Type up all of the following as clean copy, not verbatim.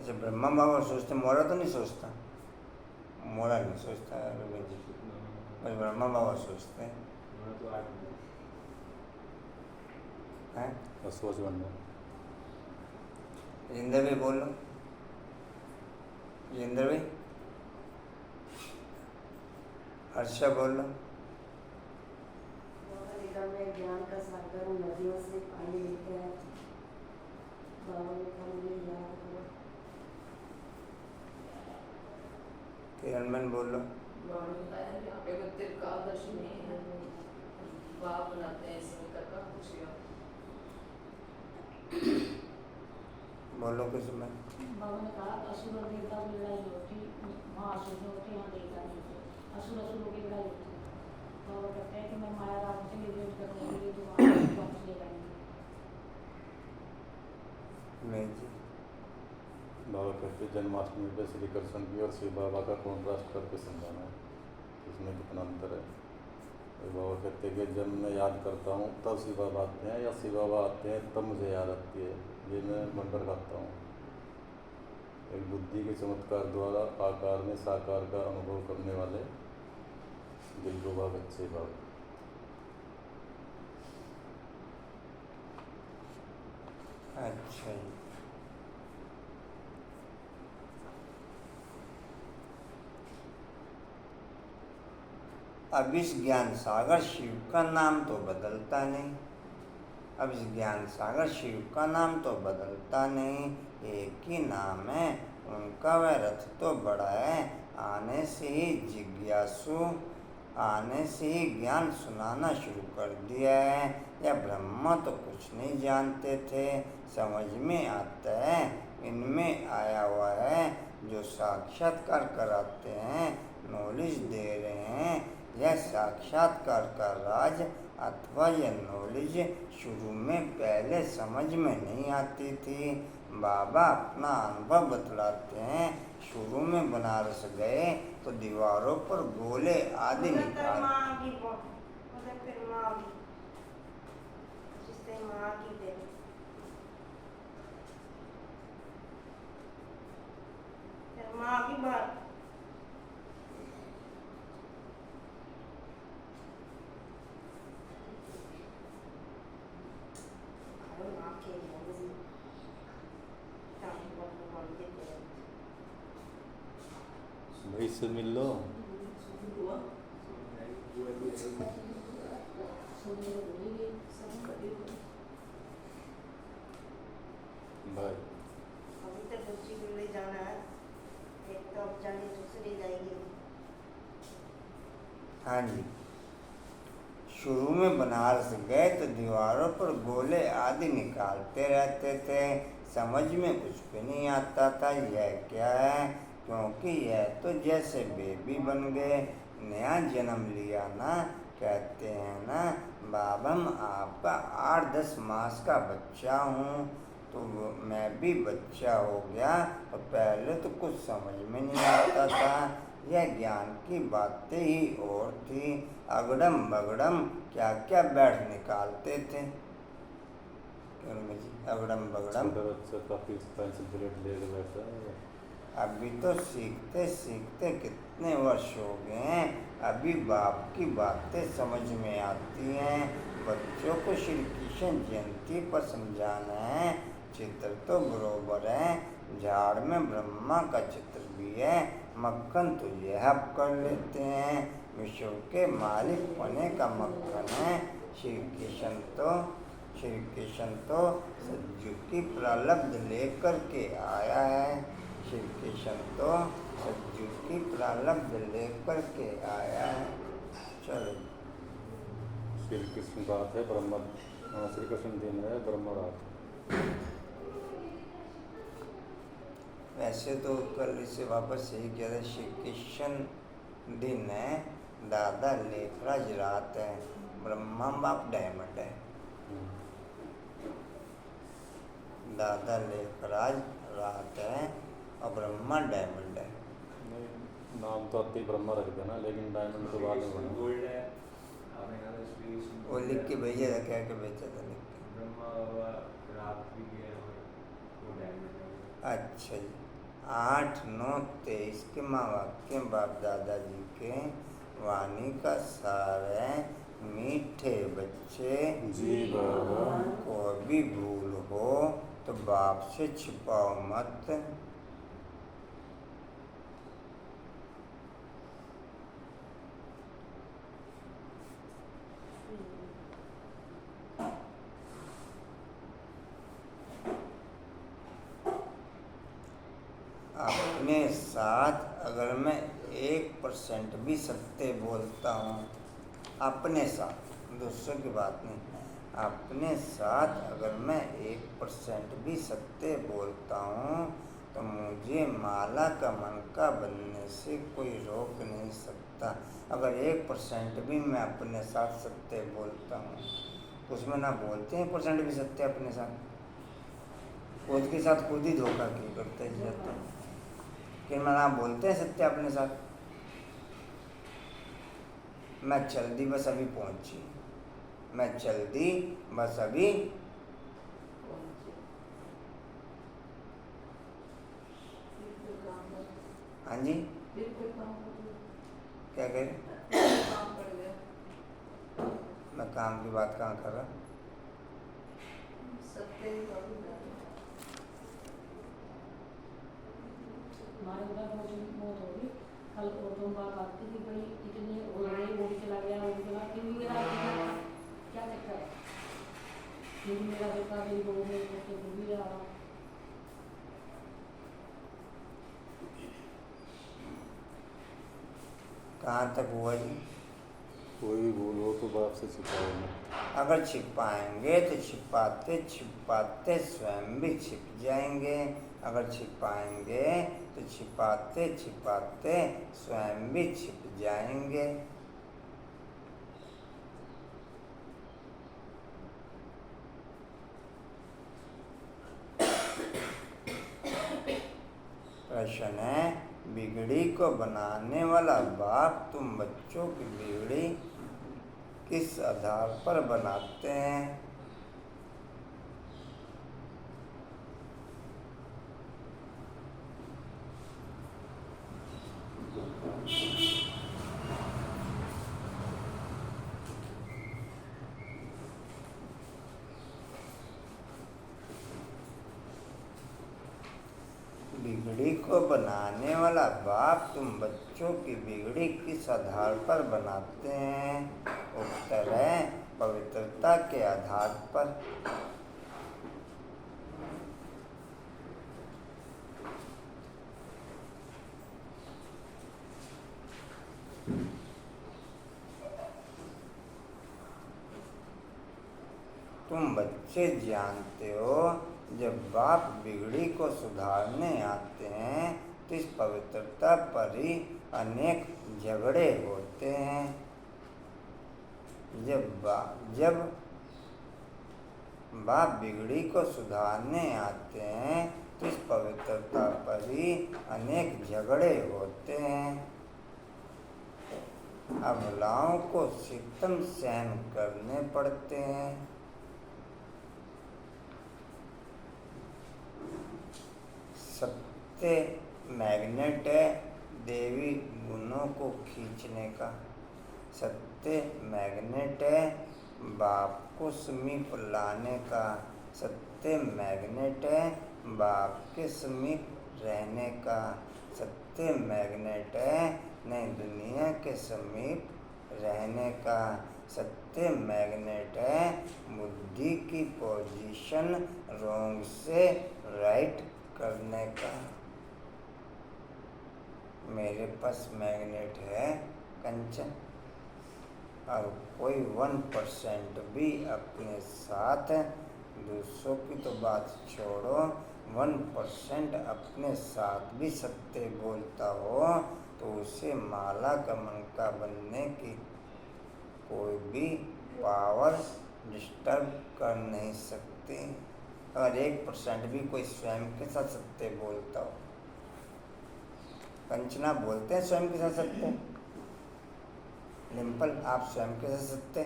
अच्छा ब्रह्मा बाबा सोचते, मोरा तो नहीं सोचता, मोरा नहीं सोचता रविंद्र जी, बस ब्रह्मा बाबा सोचते हैं। सोच बनना। जिंदर भाई बोलो, जिंदर भाई, हर्षा बोलो। में ज्ञान का सागर नदियों से पानी लेते हैं, बाबा ने कहा मुझे याद करो। किरणमन बोलो। बोलो कुछ में। बाबा ने कहा असुर और देवता की लड़ाई होती, वहाँ असुर होते वहाँ देवता नहीं होते, असुरों की लड़ाई होती। बाबा कहते हैं कि मैं माया राम से युद्ध करने के लिए तो वहाँ वापस ले जाएंगे। नहीं जी। बाबा कहते जन्माष्टमी पे श्री कृष्ण की और शिव बाबा का कॉन्ट्रास्ट करके समझाना है, इसमें कितना अंतर है। तो बाबा कहते कि जब मैं याद करता हूँ तब शिव बाबा आते हैं, या शिव बाबा आते हैं तब मुझे याद आती है, ये मैं मंत्र करता हूँ। एक बुद्धि के चमत्कार द्वारा आकार में साकार का अनुभव करने वाले दिलरुबा बच्चे बाबा। अच्छा जी। अब इस ज्ञान सागर शिव का नाम तो बदलता नहीं, अब इस ज्ञान सागर शिव का नाम तो बदलता नहीं, एक ही नाम है उनका, वह रथ तो बड़ा है। आने से ही जिज्ञासु, आने से ही ज्ञान सुनाना शुरू कर दिया है। या ब्रह्मा तो कुछ नहीं जानते थे, समझ में आता है, इनमें आया हुआ है जो साक्षात्कार कराते हैं, नॉलेज दे रहे हैं। यह साक्षात्कार का राज अथवा यह नॉलेज शुरू में पहले समझ में नहीं आती थी। बाबा अपना अनुभव बतलाते हैं, शुरू में बनारस गए तो दीवारों पर गोले आदि निकाल। भाई से मिल लो। भाई अभी तक दूसरी को ले जाना है, एक तो अब जाने दूसरी जाएगी। हाँ जी। शुरू में बनारस गए तो दीवारों पर गोले आदि निकालते रहते थे, समझ में कुछ भी नहीं आता था यह क्या है, क्योंकि यह तो जैसे बेबी बन गए, नया जन्म लिया ना, कहते हैं ना बाबा मैं आपका 8-10 मास का बच्चा हूँ, तो मैं भी बच्चा हो गया, और पहले तो कुछ समझ में नहीं आता था, यह ज्ञान की बातें ही और थी, अगड़म बगड़म क्या क्या बैठ निकालते थे। अगड़म बगड़म बच्चा काफी पेंसिल ब्लेड ले बैठा है। अभी तो सीखते सीखते कितने वर्ष हो गए हैं, अभी बाप की बातें समझ में आती हैं। बच्चों को श्री कृष्ण जयंती पर समझाना है, चित्र तो बरोबर है, झाड़ में ब्रह्मा का चित्र भी है, मक्खन तो यह अब कर लेते हैं, विश्व के मालिक होने का मक्खन है। श्री कृष्ण तो सज्जू की प्रारब्ध लेकर के आया है, श्री कृष्ण तो सज्जू की प्रारब्ध लेकर के आया है। चलो श्री कृष्ण रात है, ब्रह्मा श्री कृष्ण दिन है, ब्रह्मा रात। वैसे तो कल इसे वापस यही किया था, श्री कृष्ण दिन है, दादा लेखराज रात है, ब्रह्मा बाप डायमंड है। दादा लेखराज रात है और ब्रह्मा डायमंड है। नाम तो आते ही ब्रह्मा रख देना, लेकिन डायमंड तो बाद में बना। वो लिख के भेजा था, क्या के भेजा था लिख के। अच्छा जी। 8-9-23 के माँ वाक्य बाप दादाजी के वाणी का सार है। मीठे बच्चे जी बाबा। को भी भूल हो तो बाप से छिपाओ मत। अपने साथ अगर मैं 1% भी सत्य बोलता हूँ, अपने साथ, दूसरों की बात नहीं, अपने साथ अगर मैं 1% भी सत्य बोलता हूँ तो मुझे माला का मनका बनने से कोई रोक नहीं सकता। अगर 1% भी मैं अपने साथ सत्य बोलता हूँ तो उसमें ना बोलते हैं 1% भी सत्य अपने साथ, खुद के साथ खुद ही धोखा क्यों करते जाते हैं कि मैं ना बोलते हैं सत्य अपने साथ। मैं चल दी बस अभी पहुंची, मैं चल दी बस अभी हाँ जी क्या कह रहे? मैं काम की बात कहाँ कर रहा? हमारे उधर मौत होगी कल ऑटो में बात आती थी भाई इतने हो गए, वो भी चला गया, वो भी चला, फिर भी मेरा क्या चक्कर है, फिर भी मेरा बेटा मेरी बहू मेरे बच्चे फिर भी जा रहा हूँ। कहाँ तक हुआ जी? कोई भी भूल हो तो बाप से छिपाओ मत। अगर छिपाएंगे तो छिपाते छिपाते स्वयं भी छिप जाएंगे। अगर छिपाएंगे तो छिपाते छिपाते स्वयं भी छिप जाएंगे। प्रश्न है, बिगड़ी को बनाने वाला बाप तुम बच्चों की बिगड़ी किस आधार पर बनाते हैं? बिगड़ी को बनाने वाला बाप तुम बच्चों की बिगड़ी किस आधार पर बनाते हैं? उत्तर है पवित्रता के आधार पर। तुम बच्चे जानते हो जब बाप बिगड़ी को सुधारने आते हैं तो इस पवित्रता पर ही अनेक झगड़े होते हैं। जब बाप बिगड़ी को सुधारने आते हैं तो इस पवित्रता पर ही अनेक झगड़े होते हैं। अबलाओं को सितम सहन करने पड़ते हैं। सत्य मैग्नेट है देवी गुणों को खींचने का। सत्य मैग्नेट है बाप को समीप लाने का। सत्य मैग्नेट है बाप के समीप रहने का। सत्य मैग्नेट है नई दुनिया के समीप रहने का। सत्य मैग्नेट है बुद्धि की पोजीशन रॉन्ग से राइट करने का। मेरे पास मैग्नेट है कंचन, और कोई 1% भी अपने साथ, दूसरों की तो बात छोड़ो, 1% अपने साथ भी सत्य बोलता हो तो उसे माला गमन का बनने की कोई भी पावर डिस्टर्ब कर नहीं सकती। अगर 1% भी कोई स्वयं के साथ सत्य बोलता हो, कंचना बोलते हैं स्वयं के साथ सत्य, डिम्पल आप स्वयं के साथ सत्य,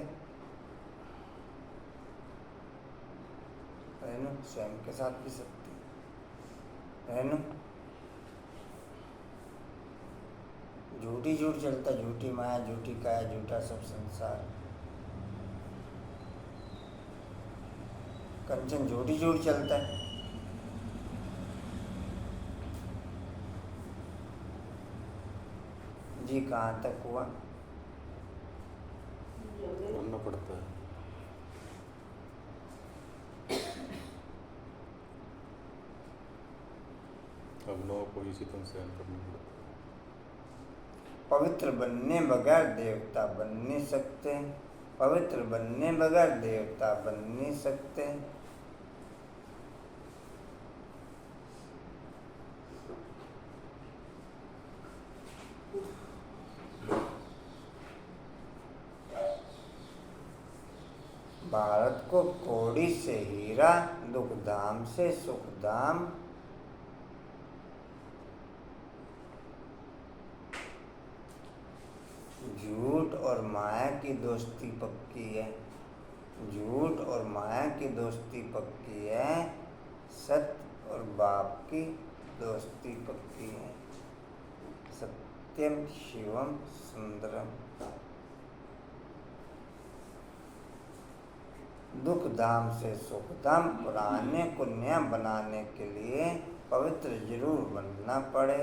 रेनू स्वयं के साथ भी सत्य, रेनू झूठी झूठ चलता, झूठी माया, झूठी काया, झूठा सब संसार। कंचन झूठी झूठ चलता है। जी कहाँ तक हुआ? करना पड़ता है। अब लोगों को इसी तरह सहन करना पड़ता है। पवित्र बनने बगैर देवता बन नहीं सकते। पवित्र बनने बगैर देवता बन नहीं सकते। भारत को कौड़ी से हीरा, दुख धाम से सुख धाम। झूठ और माया की दोस्ती पक्की है। झूठ और माया की दोस्ती पक्की है। सत्य और बाप की दोस्ती पक्की है। सत्यम शिवम सुंदरम। दुख धाम से सुख धाम। पुराने को नया बनाने के लिए पवित्र जरूर बनना पड़े।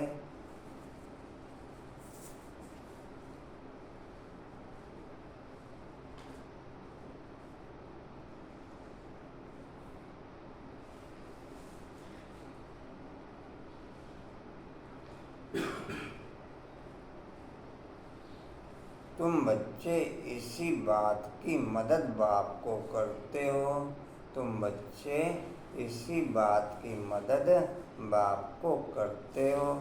तुम बच्चे इसी बात की मदद बाप को करते हो। तुम बच्चे इसी बात की मदद बाप को करते हो।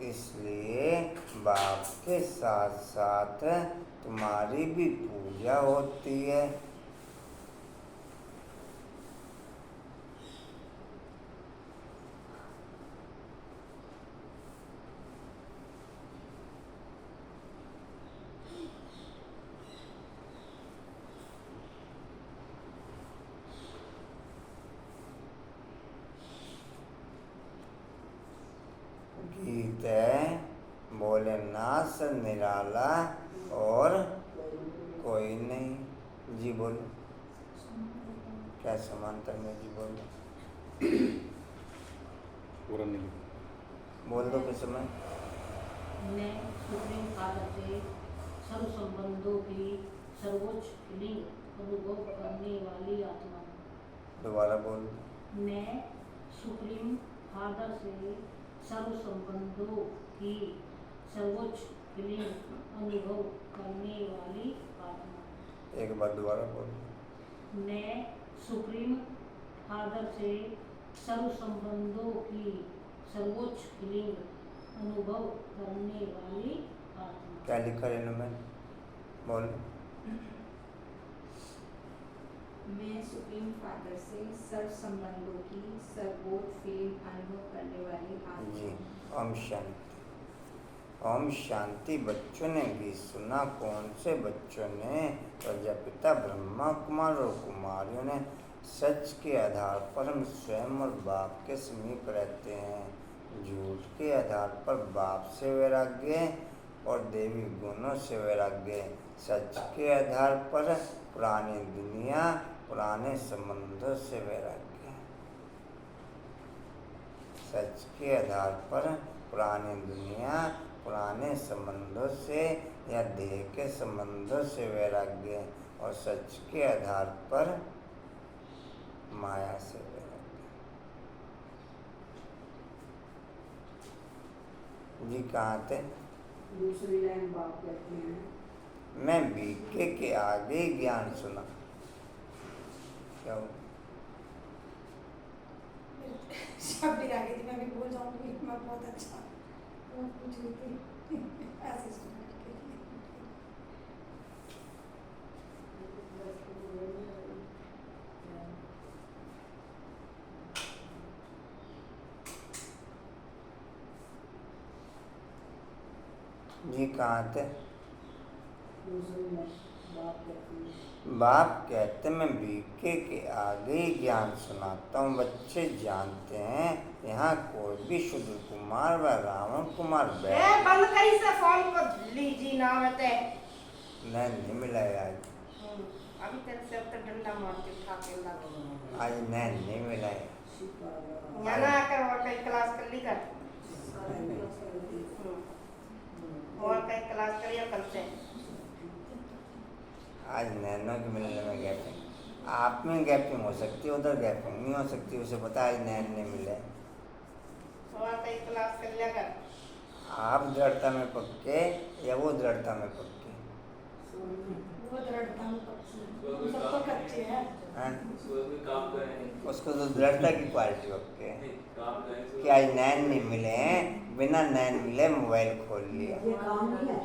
इसलिए बाप के साथ साथ तुम्हारी भी पूजा होती है। गीत है भोलेनाथ से निराला और कोई नहीं। जी बोलो। क्या समांतर में? जी बोलो। पूरा नहीं लिखा। बोल दो किस समय। मैं सुप्रीम फादर से सर्व संबंधों की सर्वोच्च फीलिंग अनुभव करने वाली आत्मा हूँ। दोबारा बोल। मैं सुप्रीम फादर से सर्व संबंधों की सर्वोच्च फीलिंग अनुभव करने वाली आत्मा। एक बार दोबारा बोल। मैं सुप्रीम फादर से सर्व संबंधों की सर्वोच्च फीलिंग अनुभव करने वाली आत्मा। क्या लिखा है इनमें? बोल। मैं सुप्रीम फादर से सर्व संबंधों की सर्वोच्च फीलिंग अनुभव करने वाली आत्मा। जी ओम शांति। ओम शांति। बच्चों ने भी सुना। कौन से बच्चों ने? प्रजापिता ब्रह्मा कुमार और कुमारियों ने। सच के आधार पर हम स्वयं और बाप के समीप रहते हैं। झूठ के आधार पर बाप से वैराग्य और देवी गुणों से वैराग्य। सच के आधार पर पुरानी दुनिया, पुराने संबंधों से वैराग्य। सच के आधार पर पुरानी दुनिया, पुराने संबंधों से या देह के संबंधों से वैराग्य। और सच के आधार पर माया से वैराग्य। जी कहाँ थे? दूसरी लाइन बाप कहते हैं, मैं बीके के आगे ही ज्ञान सुना। क्या हुआ? शब्द ही आ गई थी, मैं भी भूल जाऊंगी। मैं बहुत अच्छा पूछ रही थी ऐसे स्टूडेंट के लिए। जी कहाँ थे? दूसरी लाइन बाप कहते मैं बीके के आगे ही ज्ञान सुनाता हूँ। बच्चे जानते हैं यहाँ कोई भी शुद्र कुमार व रावण कुमार बैठ बंद करी से फोन को लीजी ना होते नहीं मिला है आज। अभी तेरे से तो डंडा मार के उठा के लगा आज नहीं मिला है। यहाँ ना आकर और कई क्लास कर ली कर और कई क्लास करिए कल से। आज नैनो के मिलने में गैपिंग आप में गैपिंग हो सकती है, उधर गैपिंग नहीं हो सकती। उसे पता है नैन नहीं मिले। और कई क्लास कर लिया कर। आप दृढ़ता में पक्के या वो दृढ़ता में पक्के? वो दृढ़ता में पक्की, हम सब तो कच्चे हैं। हैं? काम करें उसको तो दृढ़ता की क्वालिटी पक्के है काम करें कि आज नैन नहीं मिले हैं, बिना नैन मिले मोबाइल खोल लिया। ये काम नहीं है,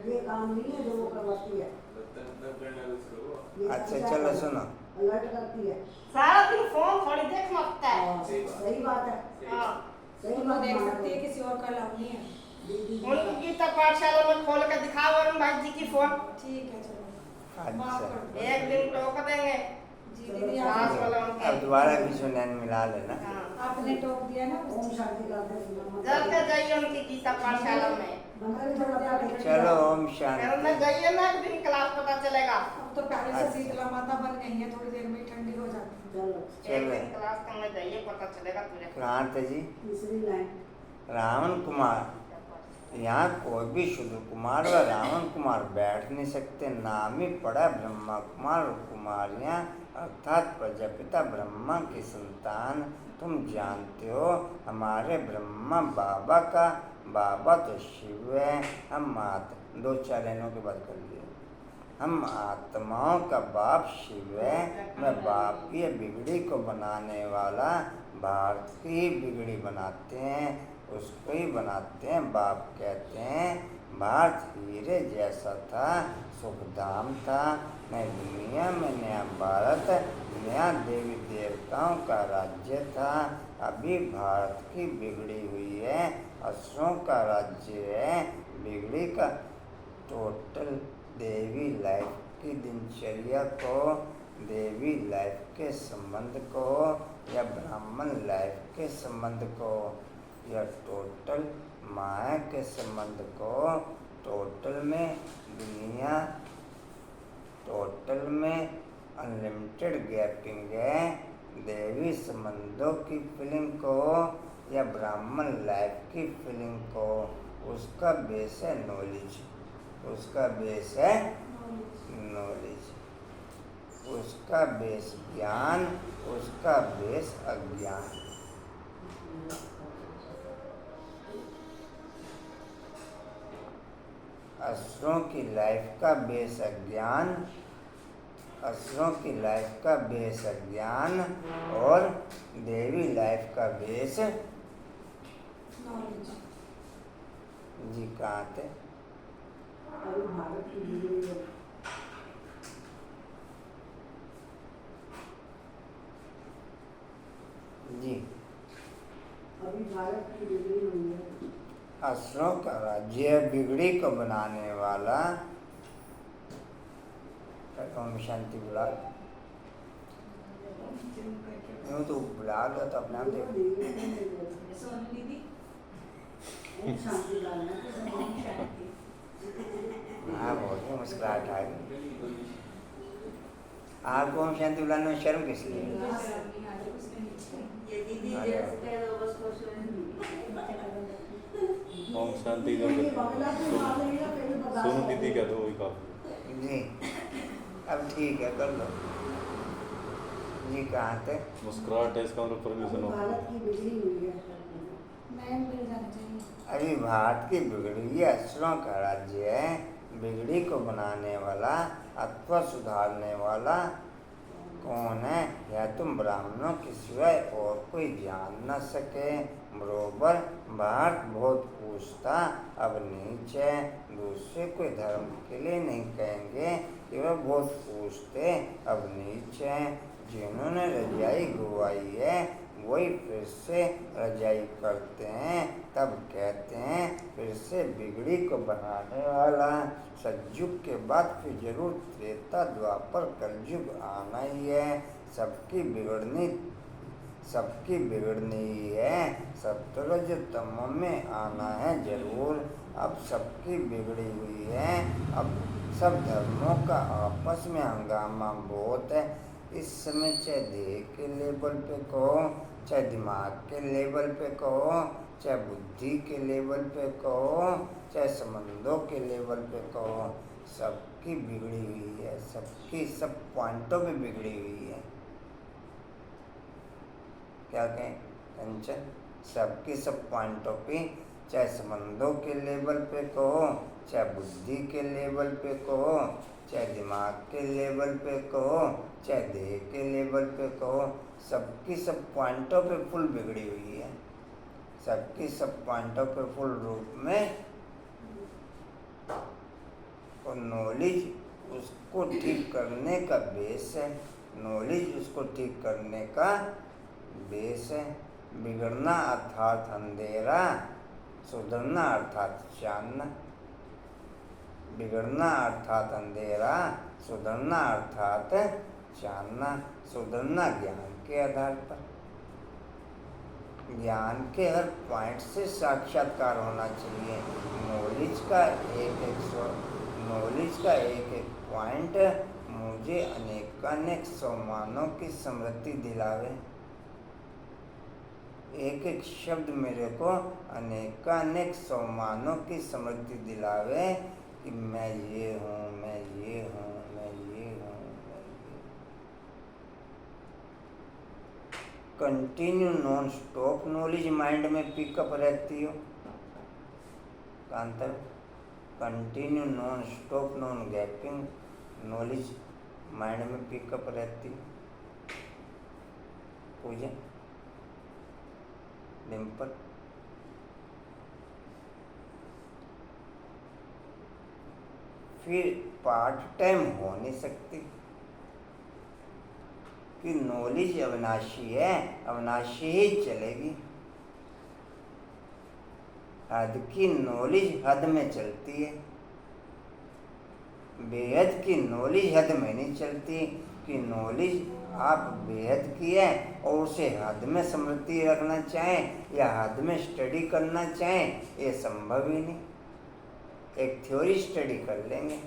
ये काम नहीं है जो वो करवाती है। ये अच्छा क्या चलो करती है? सुनो, अलर्ट करती है। सारा दिन फोन थोड़ी देख सकता है। हाँ, सही बात है, हाँ सही वो बात देख मान सकती है, लो। किसी और का अलाउ नहीं है। दीदी उनकी गीता पाठशाला में खोल के दिखाओ वरुण भाई जी की फोन। ठीक है चलो, माफ अच्छा कर दो। एक दिन टोक देंगे जी दीदी सास आप वाला अब उनके। दोबारा बीच में नैन मिला लेना। हाँ। आपने टोक दिया ना ओम शांति करते हैं। जाते जाइए उनकी गीता पाठशाला में। बंगाली जो बता रही है। चलो ओम फिर शांति। उनमें जाइए ना एक दिन क्लास पता चलेगा। अब तो पहले से शीतला माता बन गई है, थोड़ी देर में ही ठंडी हो जाती है। चलो एक चलो दिन क्लास करने जाइए पता चलेगा तुझे। कहाँ थे जी? तीसरी लाइन। रावण कुमार, यहाँ कोई भी शुद्र कुमार व रावण कुमार बैठ नहीं सकते। नाम ही पड़ा ब्रह्मा कुमार और कुमारियाँ, अर्थात प्रजापिता ब्रह्मा की संतान। तुम जानते हो हमारे ब्रह्मा बाबा का, बाबा तो शिव है, हम दो चार लाइनों के बाद कर लिए। हम आत्माओं का बाप शिव है। मैं बाप की बिगड़ी को बनाने वाला, भारत की बिगड़ी बनाते हैं उसको ही बनाते हैं। बाप कहते हैं भारत हीरे जैसा था, सुखधाम था, नई दुनिया में नया भारत, नया देवी देवताओं का राज्य था। अभी भारत की बिगड़ी हुई है, असुरों का राज्य है। बिगड़ी का टोटल देवी लाइफ की दिनचर्या को, देवी लाइफ के संबंध को या ब्राह्मण लाइफ के संबंध को या टोटल माया के संबंध को, टोटल में दुनिया, टोटल में अनलिमिटेड गैपिंग है। देवी संबंधों की फीलिंग को या ब्राह्मण लाइफ की फीलिंग को, उसका बेस है नॉलेज, उसका बेस है नॉलेज, उसका बेस ज्ञान, उसका बेस अज्ञान। असुरों की लाइफ का बेस अज्ञान, असुरों की लाइफ का बेस अज्ञान और देवी लाइफ का बेस नॉलेज। जी कहाँ थे? अभी भारत की बिगड़ी है। जी अभी भारत की बिगड़ी हुई है। असुरों का राज्य बिगड़ी को बनाने वाला। ओम शांति बुला यूँ तो बुला लो तो अपने आप देखो। सोनू दीदी ओम शांति लाना है। हाँ बोलिए, मुस्कुराहट आ गई। आपको ओम शांति बुलाने में शर्म किस लिए? ओम शांति जो ये बंगला की बात नहीं है, फिर बता सोनू सकते दीदी हैं। का तो वही काफी। जी अब ठीक है कर लो। जी कहाँ थे? मुस्कुराहट है इसका मतलब परमिशन हो। भारत की बिगड़ी हुई है। नैन मिल जाना चाहिए। अभी भारत की बिगड़ी असुरों का राज्य है। बिगड़ी को बनाने वाला अथवा सुधारने वाला कौन है? या तुम ब्राह्मणों के सिवाय और कोई जान न सके। बरोबर भारत बहुत पूछता, अब नीच है। दूसरे कोई धर्म के लिए नहीं कहेंगे कि वह बहुत पूछते, अब नीच है। जिन्होंने रजाई गुवाई है वही फिर से रजाई करते हैं, तब कहते हैं फिर से बिगड़ी को बनाने वाला। सतयुग के बाद फिर जरूर त्रेता द्वापर कलयुग आना ही है। सबकी बिगड़नी ही है, सतरज तमो में आना है जरूर। अब सबकी बिगड़ी हुई है, अब सब धर्मों का आपस में हंगामा बहुत है। इस समय चाहे देह के लेवल पे कहो, चाहे दिमाग के लेवल पे कहो, चाहे बुद्धि के लेवल पे कहो, चाहे संबंधों के लेवल पे कहो, सबकी बिगड़ी हुई है, सबकी सब पॉइंटों पे बिगड़ी हुई है। क्या कहें कंचन? सबकी सब पॉइंटों पे, चाहे संबंधों के लेवल पे कहो, चाहे बुद्धि के लेवल पे कहो, चाहे दिमाग के लेवल पे कहो, चाहे देह के लेवल पे कहो, सबकी सब पॉइंटों पे फुल बिगड़ी हुई है। सबकी सब पॉइंटों पे फुल रूप में। और नॉलेज उसको ठीक करने का बेस है, नॉलेज उसको ठीक करने का बेस है। बिगड़ना अर्थात अंधेरा, सुधरना अर्थात चानना। बिगड़ना अर्थात अंधेरा, सुधरना अर्थात जानना। सुधरना ज्ञान के आधार पर, ज्ञान के हर पॉइंट से साक्षात्कार होना चाहिए। नॉलेज का एक एक पॉइंट मुझे अनेकानेक सोमानों की स्मृति दिलावे। एक एक शब्द मेरे को अनेकानेक सोमानों की स्मृति दिलावे कि मैं ये हूँ, मैं ये हूँ, मैं ये हूँ, मैं ये। Continue non stop knowledge mind में पिकअप रहती हो कांतर। Continue non stop non gapping knowledge mind में पिकअप रहती। पूजा डिम्पल फिर पार्ट टाइम हो नहीं सकती कि नॉलेज अविनाशी है, अविनाशी ही चलेगी। हद की नॉलेज हद में चलती है, बेहद की नॉलेज हद में नहीं चलती। कि नॉलेज आप बेहद की है और उसे हद में स्मृति रखना चाहें या हद में स्टडी करना चाहें, ये संभव ही नहीं। एक थ्योरी स्टडी कर लेंगे,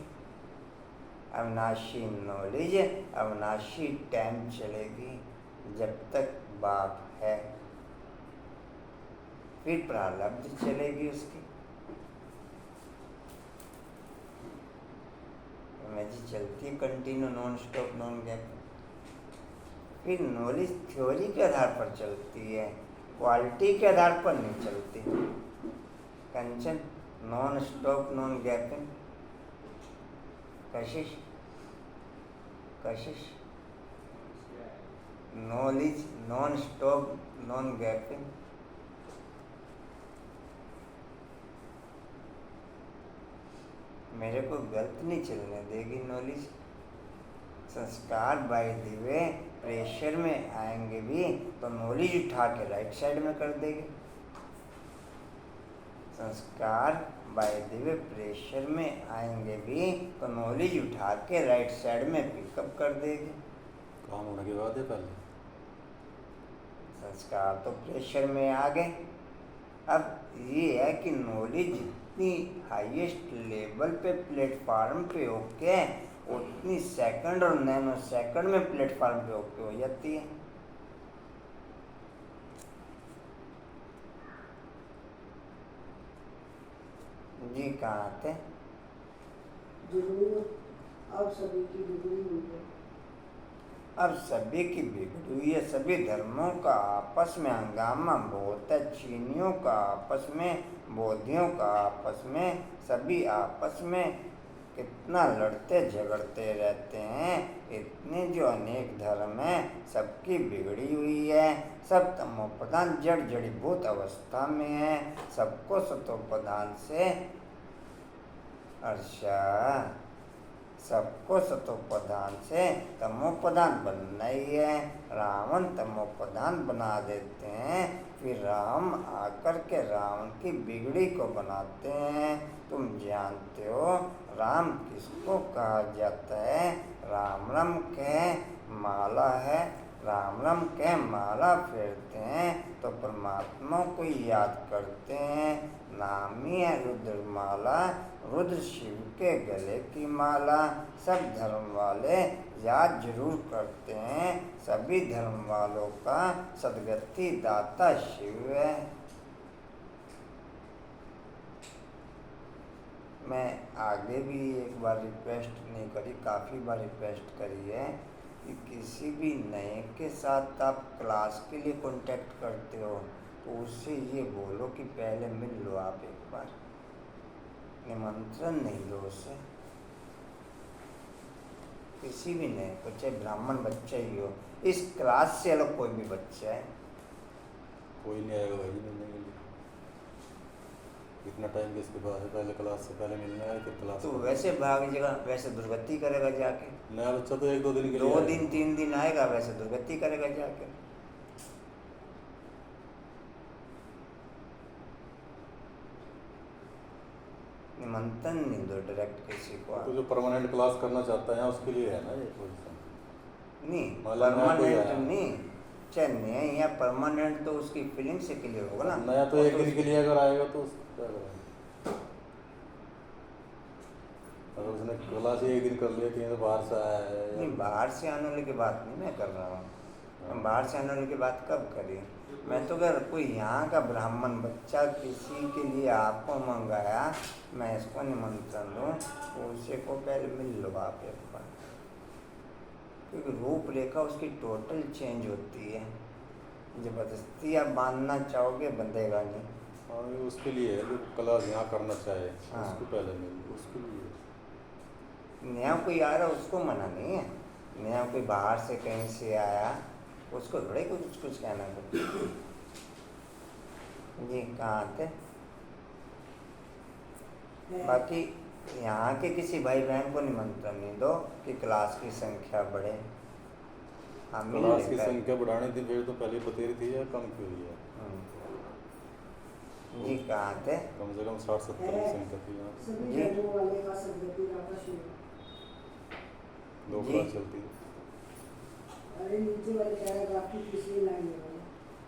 अविनाशी नॉलेज अविनाशी टाइम चलेगी जब तक बाप है। फिर प्रारब्ध चलेगी उसकी। मैजिक चलती है continue non stop non gap. फिर नॉलेज थ्योरी के आधार पर चलती है, क्वालिटी के आधार पर नहीं चलती। कंचन नॉन स्टॉप नॉन गैपिंग। कशिश कशिश knowledge non stop non gapping. मेरे को गलत नहीं चलने देगी नॉलेज। संस्कार बाय द वे प्रेशर में आएंगे भी तो नॉलेज उठा के राइट साइड में कर देगी। संस्कार बाय द वे प्रेशर में आएंगे भी तो नॉलेज उठा के राइट साइड में पिकअप कर देगी। काम होने के बाद है पहले संस्कार तो प्रेशर में आ गए। अब ये है कि नॉलेज जितनी हाईएस्ट लेवल पे प्लेटफार्म पे होके उतनी सेकंड और नैनो सेकंड में प्लेटफार्म पे होके हो जाती है। जी कहाँ थे? जरूर अब सभी की बिगड़ी हुई है। अब सभी की बिगड़ी हुई है। सभी धर्मों का आपस में हंगामा बहुत है। चीनियों का आपस में, बौद्धियों का आपस में, सभी आपस में कितना लड़ते झगड़ते रहते हैं। इतने जो अनेक धर्म हैं सबकी बिगड़ी हुई है। सब तमोप्रधान जड़ जड़ीभूत अवस्था में है। सबको सतोप्रधान से सबको सतोप्रधान से तमोप्रधान बनना ही है। रावण तमोप्रधान बना देते हैं, फिर राम आकर के रावण की बिगड़ी को बनाते हैं। तुम जानते हो राम किसको कहा जाता है? राम राम के माला है, राम राम के माला फेरते हैं तो परमात्मा को याद करते हैं। नाम ही है रुद्रमाला, रुद्र शिव के गले की माला। सब धर्म वाले याद जरूर करते हैं, सभी धर्म वालों का सदगति दाता शिव है। मैं आगे भी एक बार रिक्वेस्ट नहीं करी, काफ़ी बार रिक्वेस्ट करी है कि किसी भी नए के साथ आप क्लास के लिए कांटेक्ट करते हो तो उससे ये बोलो कि पहले मिल लो आप एक बार, निमंत्रण नहीं दो उससे। किसी भी नए को, चाहे ब्राह्मण बच्चा ही हो, इस क्लास से अलग कोई भी बच्चा है, कोई नहीं आएगा भाई मिलने के लिए। इतना टाइम किसके पास है? पहले क्लास से पहले मिलने आए, फिर क्लास तो में। वैसे भाग जाएगा, वैसे दुर्गति करेगा जाके। नया बच्चा तो 1-2 दिन के लिए 2 आएगा। दिन 3 दिन आएगा, वैसे दुर्गति करेगा जाके। निमंत्रण नहीं दो डायरेक्ट किसी को। तो जो परमानेंट क्लास करना चाहता है उसके लिए है ना ये पोजीशन। नहीं, मतलब नया कोई परमानेंट आया। नहीं, चाहे नया या परमानेंट तो उसकी फीलिंग से क्लियर होगा ना। नया तो और 1 दिन के लिए अगर आएगा तो उसको क्या करेंगे? अगर उसने क्लास ही 1 दिन कर लिया, कहीं से बाहर से आया है नहीं, या- बाहर से आने वाले की बात नहीं मैं कर रहा हूँ। हम बाहर से आने वाले की बात कब करी? मैं तो अगर कोई यहाँ का ब्राह्मण बच्चा किसी के लिए आपको मंगाया, मैं इसको निमंत्रण दूँ तो उसे को पहले मिल लो आप एक बार, क्योंकि रूपरेखा उसकी टोटल चेंज होती है। ज़बरदस्ती आप बांधना चाहोगे, बंधेगा नहीं। हाँ, ये उसके लिए है जो क्लास यहाँ करना चाहे, हाँ। उसको पहले मिल, उसके लिए। नया कोई आ रहा उसको मना नहीं है, नया कोई बाहर से कहीं से आया उसको थोड़े कुछ कहना कुछ। जी कहाँ थे? बाकी यहाँ के किसी भाई बहन को निमंत्रण नहीं दो कि क्लास की संख्या बढ़े। हम ही क्लास की लेकर- संख्या बढ़ाने थी फिर तो पहले बतेरी थी या कम क्यों हुई है? जी कहाँ थे? कम से कम 60-70 की संख्या थी यहाँ। सभी जी। धर्मों वाले का सदगति दाता शिव है। 2 जी। क्लास चलती है। अरे नीचे वाले पैराग्राफ की तीसरी लाइन है।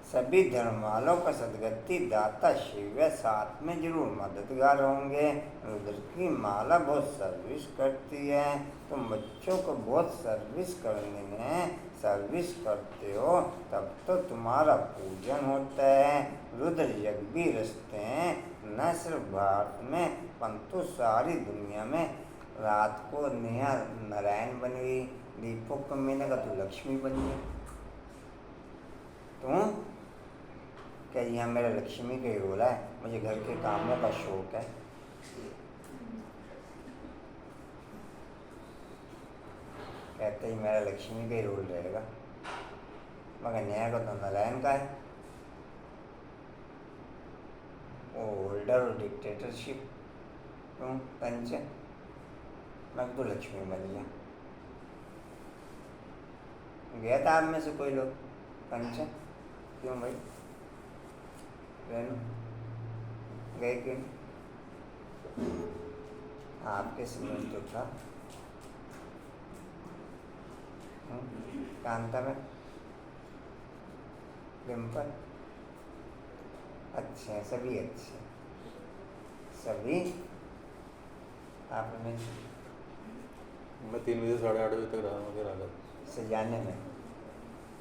सभी धर्म वालों का सदगति दाता शिव है, साथ में जरूर मददगार होंगे। रुद्र की माला बहुत सर्विस करती है, तुम बच्चों को बहुत सर्विस करने में सर्विस करते हो, तब तो तुम्हारा पूजन होता है। रुद्र यज्ञ भी रचते हैं, न सिर्फ भारत में परंतु सारी दुनिया में। रात को नेहा नारायण बन गई, दीपक को मैंने कहा तू लक्ष्मी बन गई। तू क्या यहाँ मेरा लक्ष्मी का ही रोल है? मुझे घर के कामों का शौक है। कहते ही मेरा लक्ष्मी का ही रोल रहेगा, मगर नया का तो नारायण का है। वो होल्डर और डिक्टेटरशिप क्यों पंच? मैं तो लक्ष्मी बन गया। गया था आप में से कोई लोग पंच? क्यों भाई रेनू गए क्यों? आपके समय तो था कांता में डिम्पल अच्छे, सभी अच्छे, सभी आप में मैं 3 बजे 8:30 बजे तक रहा मुझे रात सजाने में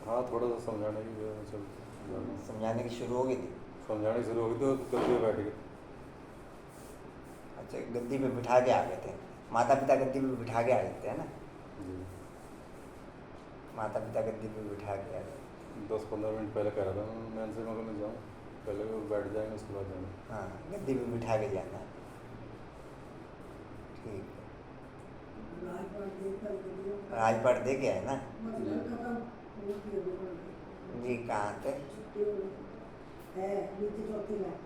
हाँ थोड़ा सा समझाने की वजह से समझाने की शुरू हो गई थी। समझाने शुरू हो गई तो गद्दी पे बैठ गए। अच्छा, गद्दी पे बिठा के आ गए थे। माता पिता गद्दी पे बिठा के आ जाते हैं ना, जी माता पिता गद्दी पे बिठा के आ गए। 10-15 मिनट पहले कह रहा था मैं से मगर मैं जाऊँ, पहले वो बैठ जाएंगे उसके बाद जाएंगे। हाँ, गद्दी पे बिठा के जाना है। ठीक है, राजपाट देखकर गद्दियों राजपाट दे के है ना? मतलब खत्म हो गई है। जी कहाँ थे? छुट्टी हो गई है नीचे चौथी लाइन।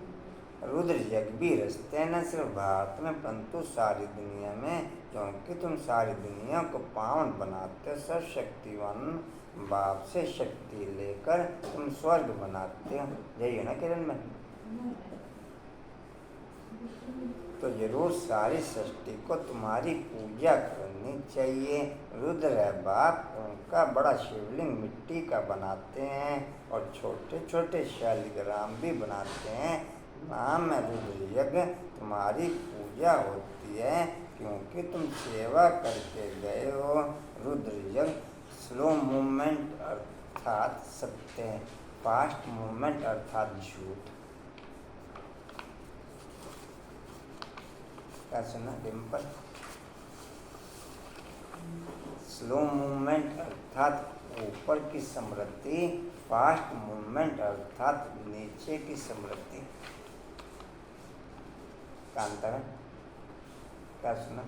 रुद्र यज्ञ भी रचते हैं न सिर्फ भारत में परंतु सारी दुनिया में, क्योंकि क्योंकि तुम सारी दुनिया को पावन बनाते हो। सर्वशक्तिवान बाप से शक्ति लेकर तुम स्वर्ग बनाते हो। यही है ना किरण में? तो जरूर सारी सृष्टि को तुम्हारी पूजा करनी चाहिए। रुद्र है बाप, उनका बड़ा शिवलिंग मिट्टी का बनाते हैं और छोटे छोटे शालिग्राम भी बनाते हैं। नाम है रुद्र यज्ञ, तुम्हारी पूजा होती है क्योंकि तुम सेवा करके गए हो। रुद्र यज्ञ स्लो मूवमेंट अर्थात सत्य है, फास्ट मूवमेंट अर्थात झूठ। क्या सुना डिम्पल? स्लो मूवमेंट अर्थात ऊपर की समृद्धि, फास्ट मूवमेंट अर्थात नीचे की समृद्धि। क्या अंतर है? क्या सुना?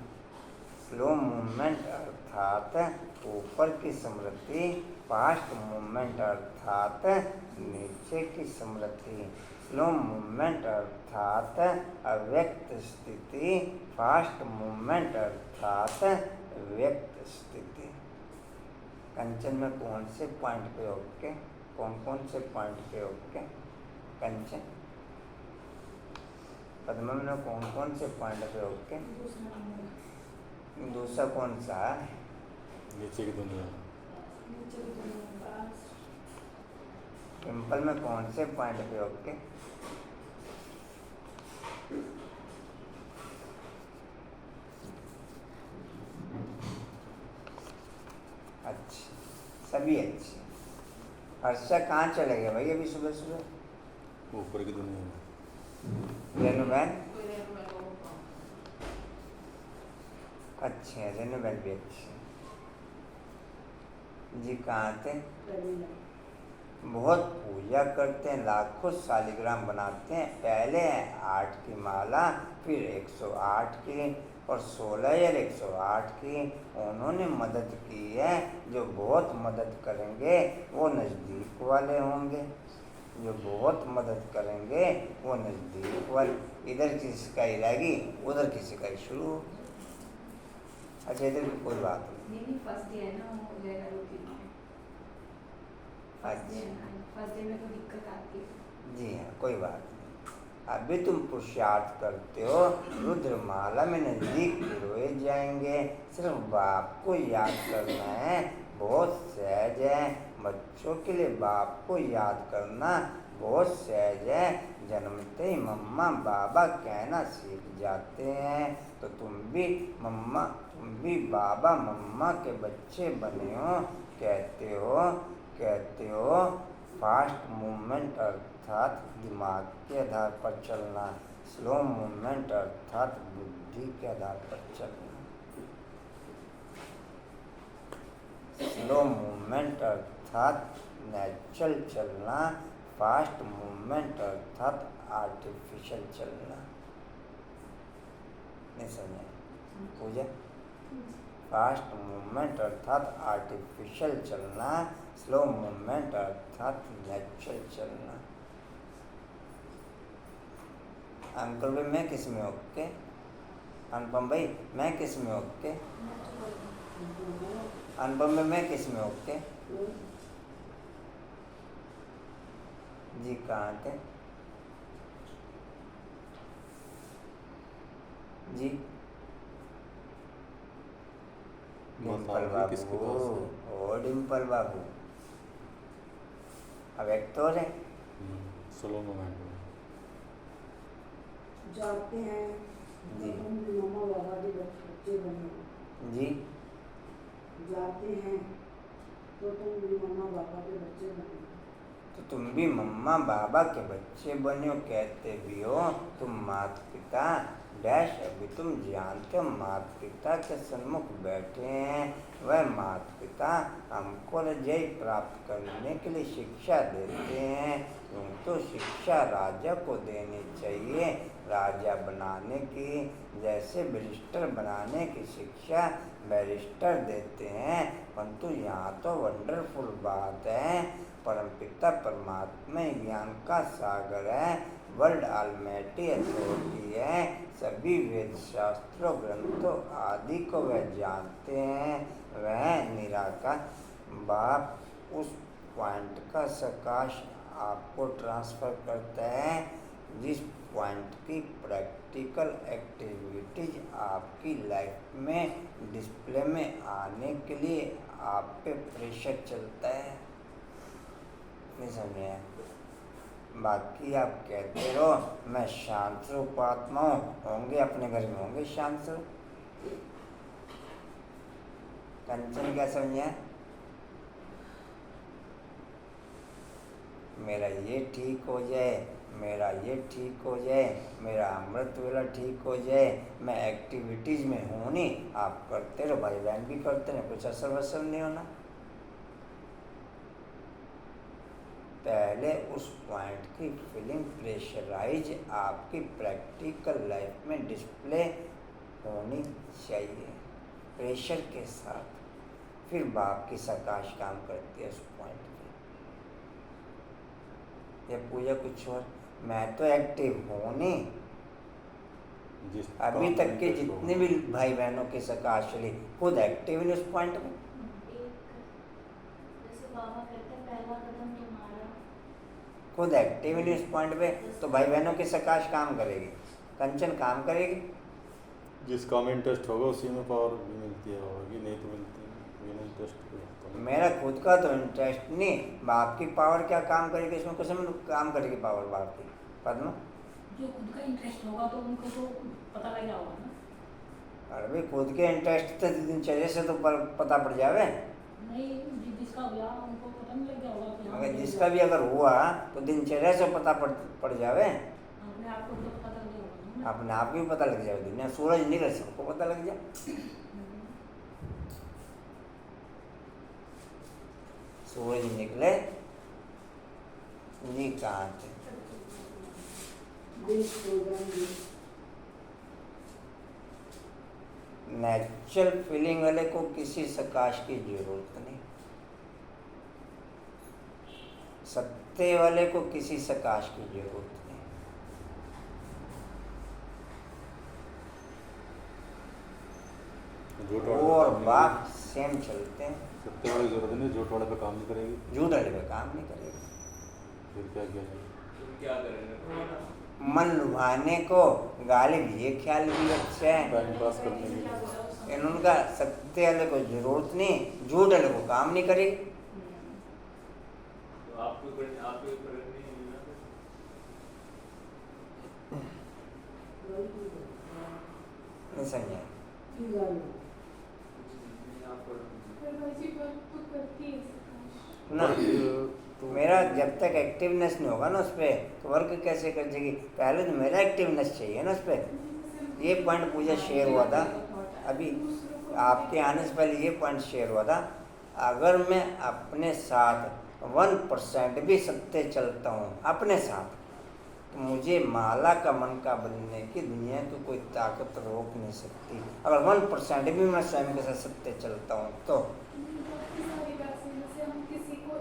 स्लो मूवमेंट अर्थात ऊपर की समृद्धि, फास्ट मूवमेंट अर्थात नीचे की समृद्धि। स्लो मूवमेंट अर्थात अव्यक्त स्थिति, फास्ट मूवमेंट अर्थात व्यक्त स्थिति। कंचन में कौन से पॉइंट पे ओके? कौन से पॉइंट पे ओके? कंचन पद्मा में कौन से पॉइंट पे ओके? दूसरा कौन सा है? नीचे की दुनिया। टेम्पल में कौन से पॉइंट पे ओके? अच्छी, सभी अच्छी। हर्षा कहाँ चले गए भाई अभी सुबह सुबह? ऊपर की दुनिया में। रेनू बहन अच्छे हैं, रेनू बहन भी अच्छी है। जी कहाँ थे? बहुत पूजा करते हैं, लाखों शालिग्राम बनाते हैं। पहले 8 की माला, फिर 108 की और 16 या 108 की। उन्होंने मदद की है। जो बहुत मदद करेंगे वो नज़दीक वाले होंगे, जो बहुत मदद करेंगे वो नज़दीक वाले। इधर की सिकाई रहेगी, उधर की सिकाई शुरू होगी। अच्छा इधर की कोई बात नहीं। नहीं फर्स्ट डे है ना, वो जगह रुकी फर्स्ट डे में तो दिक्कत आती है। जी हाँ कोई बात नहीं। अभी तुम पुरुषार्थ करते हो, रुद्रमाला में नज़दीक रोए जाएंगे। सिर्फ बाप को याद करना है, बहुत सहज है। बच्चों के लिए बाप को याद करना बहुत सहज है। जन्मते ही मम्मा बाबा कहना सीख जाते हैं। तो तुम भी बाबा मम्मा के बच्चे बने हो। कहते हो फास्ट मूवमेंट अर्थात दिमाग के आधार पर चलना, स्लो मूवमेंट अर्थात बुद्धि के आधार पर चलना। स्लो मूवमेंट अर्थात नेचुरल चलना, फास्ट मूवमेंट अर्थात आर्टिफिशियल चलना। नहीं समझा पूजा? फास्ट मूवमेंट अर्थात आर्टिफिशियल चलना, स्लो मूवमेंट अर्थात नेचुरल चलना। अंकुर भाई मैं किस में ओके? अनुपम भाई मैं किस में ओके? अनुपम भाई मैं किस में ओके? जी कहाँ थे? जी डिम्पल किसके बाबू, पास है? ओ डिम्पल बाबू अब एक तो है स्लो मोमेंट में जाते हैं जी। तो तुम भी मम्मा बाबा के बच्चे बने। जी जाते हैं तो तुम भी मम्मा बाबा के बच्चे बने। तो तुम भी मम्मा बाबा के बच्चे बनो कहते भी हो। तुम माता पिता डैश अभी तुम जानते हो माता पिता के सन्मुख बैठे हैं। वह माता पिता हमको रजय प्राप्त करने के लिए शिक्षा देते हैं। यूँ तो शिक्षा राजा को देनी चाहिए, राजा बनाने की। जैसे बैरिस्टर बनाने की शिक्षा बैरिस्टर देते हैं। परंतु यहाँ तो वंडरफुल बात है, परमपिता परमात्मा ज्ञान का सागर है। वर्ल्ड ऑलमाइटी अथॉरिटी है। सभी वेद शास्त्रों ग्रंथों आदि को वह जानते हैं। वह निराकार बाप उस पॉइंट का प्रकाश आपको ट्रांसफर करता है जिस पॉइंट की प्रैक्टिकल एक्टिविटीज आपकी लाइफ में डिस्प्ले में आने के लिए आप पे प्रेशर चलता है। नहीं समझे? बाकी आप कहते रहो मैं शांत स्वरूप आत्मा हूँ, होंगे अपने घर में होंगे शांत स्वरूप। कंचन क्या समझे? मेरा ये ठीक हो जाए, मेरा ये ठीक हो जाए, मेरा अमृत वेला ठीक हो जाए, मैं एक्टिविटीज में हूँ नहीं, आप करते रहो, भाई बहन भी करते रहो, कुछ असर वसर नहीं होना। पहले उस पॉइंट की फीलिंग प्रेशराइज आपकी प्रैक्टिकल लाइफ में डिस्प्ले होनी चाहिए प्रेशर के साथ। फिर बाप की प्रकाश काम करती है उस पॉइंट पे। ये पूजा कुछ और, मैं तो एक्टिव हूँ नहीं। अभी तक के जितने भी भाई बहनों के प्रकाश ली खुद एक्टिव नहीं उस पॉइंट में। जैसे बाबा कहते हैं पहला कदम तुम्हारा, खुद एक्टिव नहीं उस पॉइंट पे, तो भाई बहनों की प्रकाश काम करेगी, कंचन काम करेगी। जिसका में इंटरेस्ट होगा उसी में पावर भी मिलती है, होगी नहीं तो मिलती नहीं, बिना इंटरेस्ट के तो मेरा खुद का तो इंटरेस्ट नहीं, बाप की पावर क्या काम करेगी इसमें? कुछ में काम करेगी पावर बाप की। पद्मा जो खुद का इंटरेस्ट होगा तो उनको तो पता लग गया होगा ना। अरे भाई खुद के इंटरेस्ट तो दिनचर्या से तो पता पड़ जावे। नहीं जिसका हुआ उनको पता नहीं लग गया होगा कि हाँ, मगर जिसका भी अगर हुआ तो दिनचर्या से पता पड़ जावे। अपने आप को तो पता लग गया होगा ना। अपने आप को भी पता लग जाए। दुनिया सूरज निकले सबको पता लग जाए। सूरज निकले जी कहाँ थे? नेचुरल फीलिंग वाले को किसी प्रकाश की जरूरत नहीं, सत्य वाले को किसी प्रकाश की जरूरत झूठ नहीं। वाले और पे काम बाप सेम चलते हैं। नहीं- सत्य वाली जरूरत नहीं, झूठ वाले पे काम नहीं करेगी। झूठ वाले पे काम नहीं करेगा। फिर क्या किया जाए? तुम क्या करेंगे? मन लुभाने को गालिब ये ख्याल भी अच्छा है। टाइम पास करने के लिए इनका सत्य वाले को जरूरत नहीं, झूठ वाले को काम नहीं करेगी। तो आपको फर्क नहीं है ना? नहीं समझे? ना तो मेरा जब तक एक्टिवनेस नहीं होगा ना उस पर, तो वर्क कैसे कर जाएगी? पहले तो मेरा एक्टिवनेस चाहिए ना उस पर। ये पॉइंट पूजा शेयर हुआ था अभी आपके आने से पहले, ये पॉइंट शेयर हुआ था। अगर मैं अपने साथ 1% भी सत्य चलता हूँ अपने साथ, तो मुझे माला का मन का बनने की दुनिया को कोई ताकत रोक नहीं सकती। अगर 1% भी मैं स्वयं के साथ सत्य चलता हूँ तो हम किसी को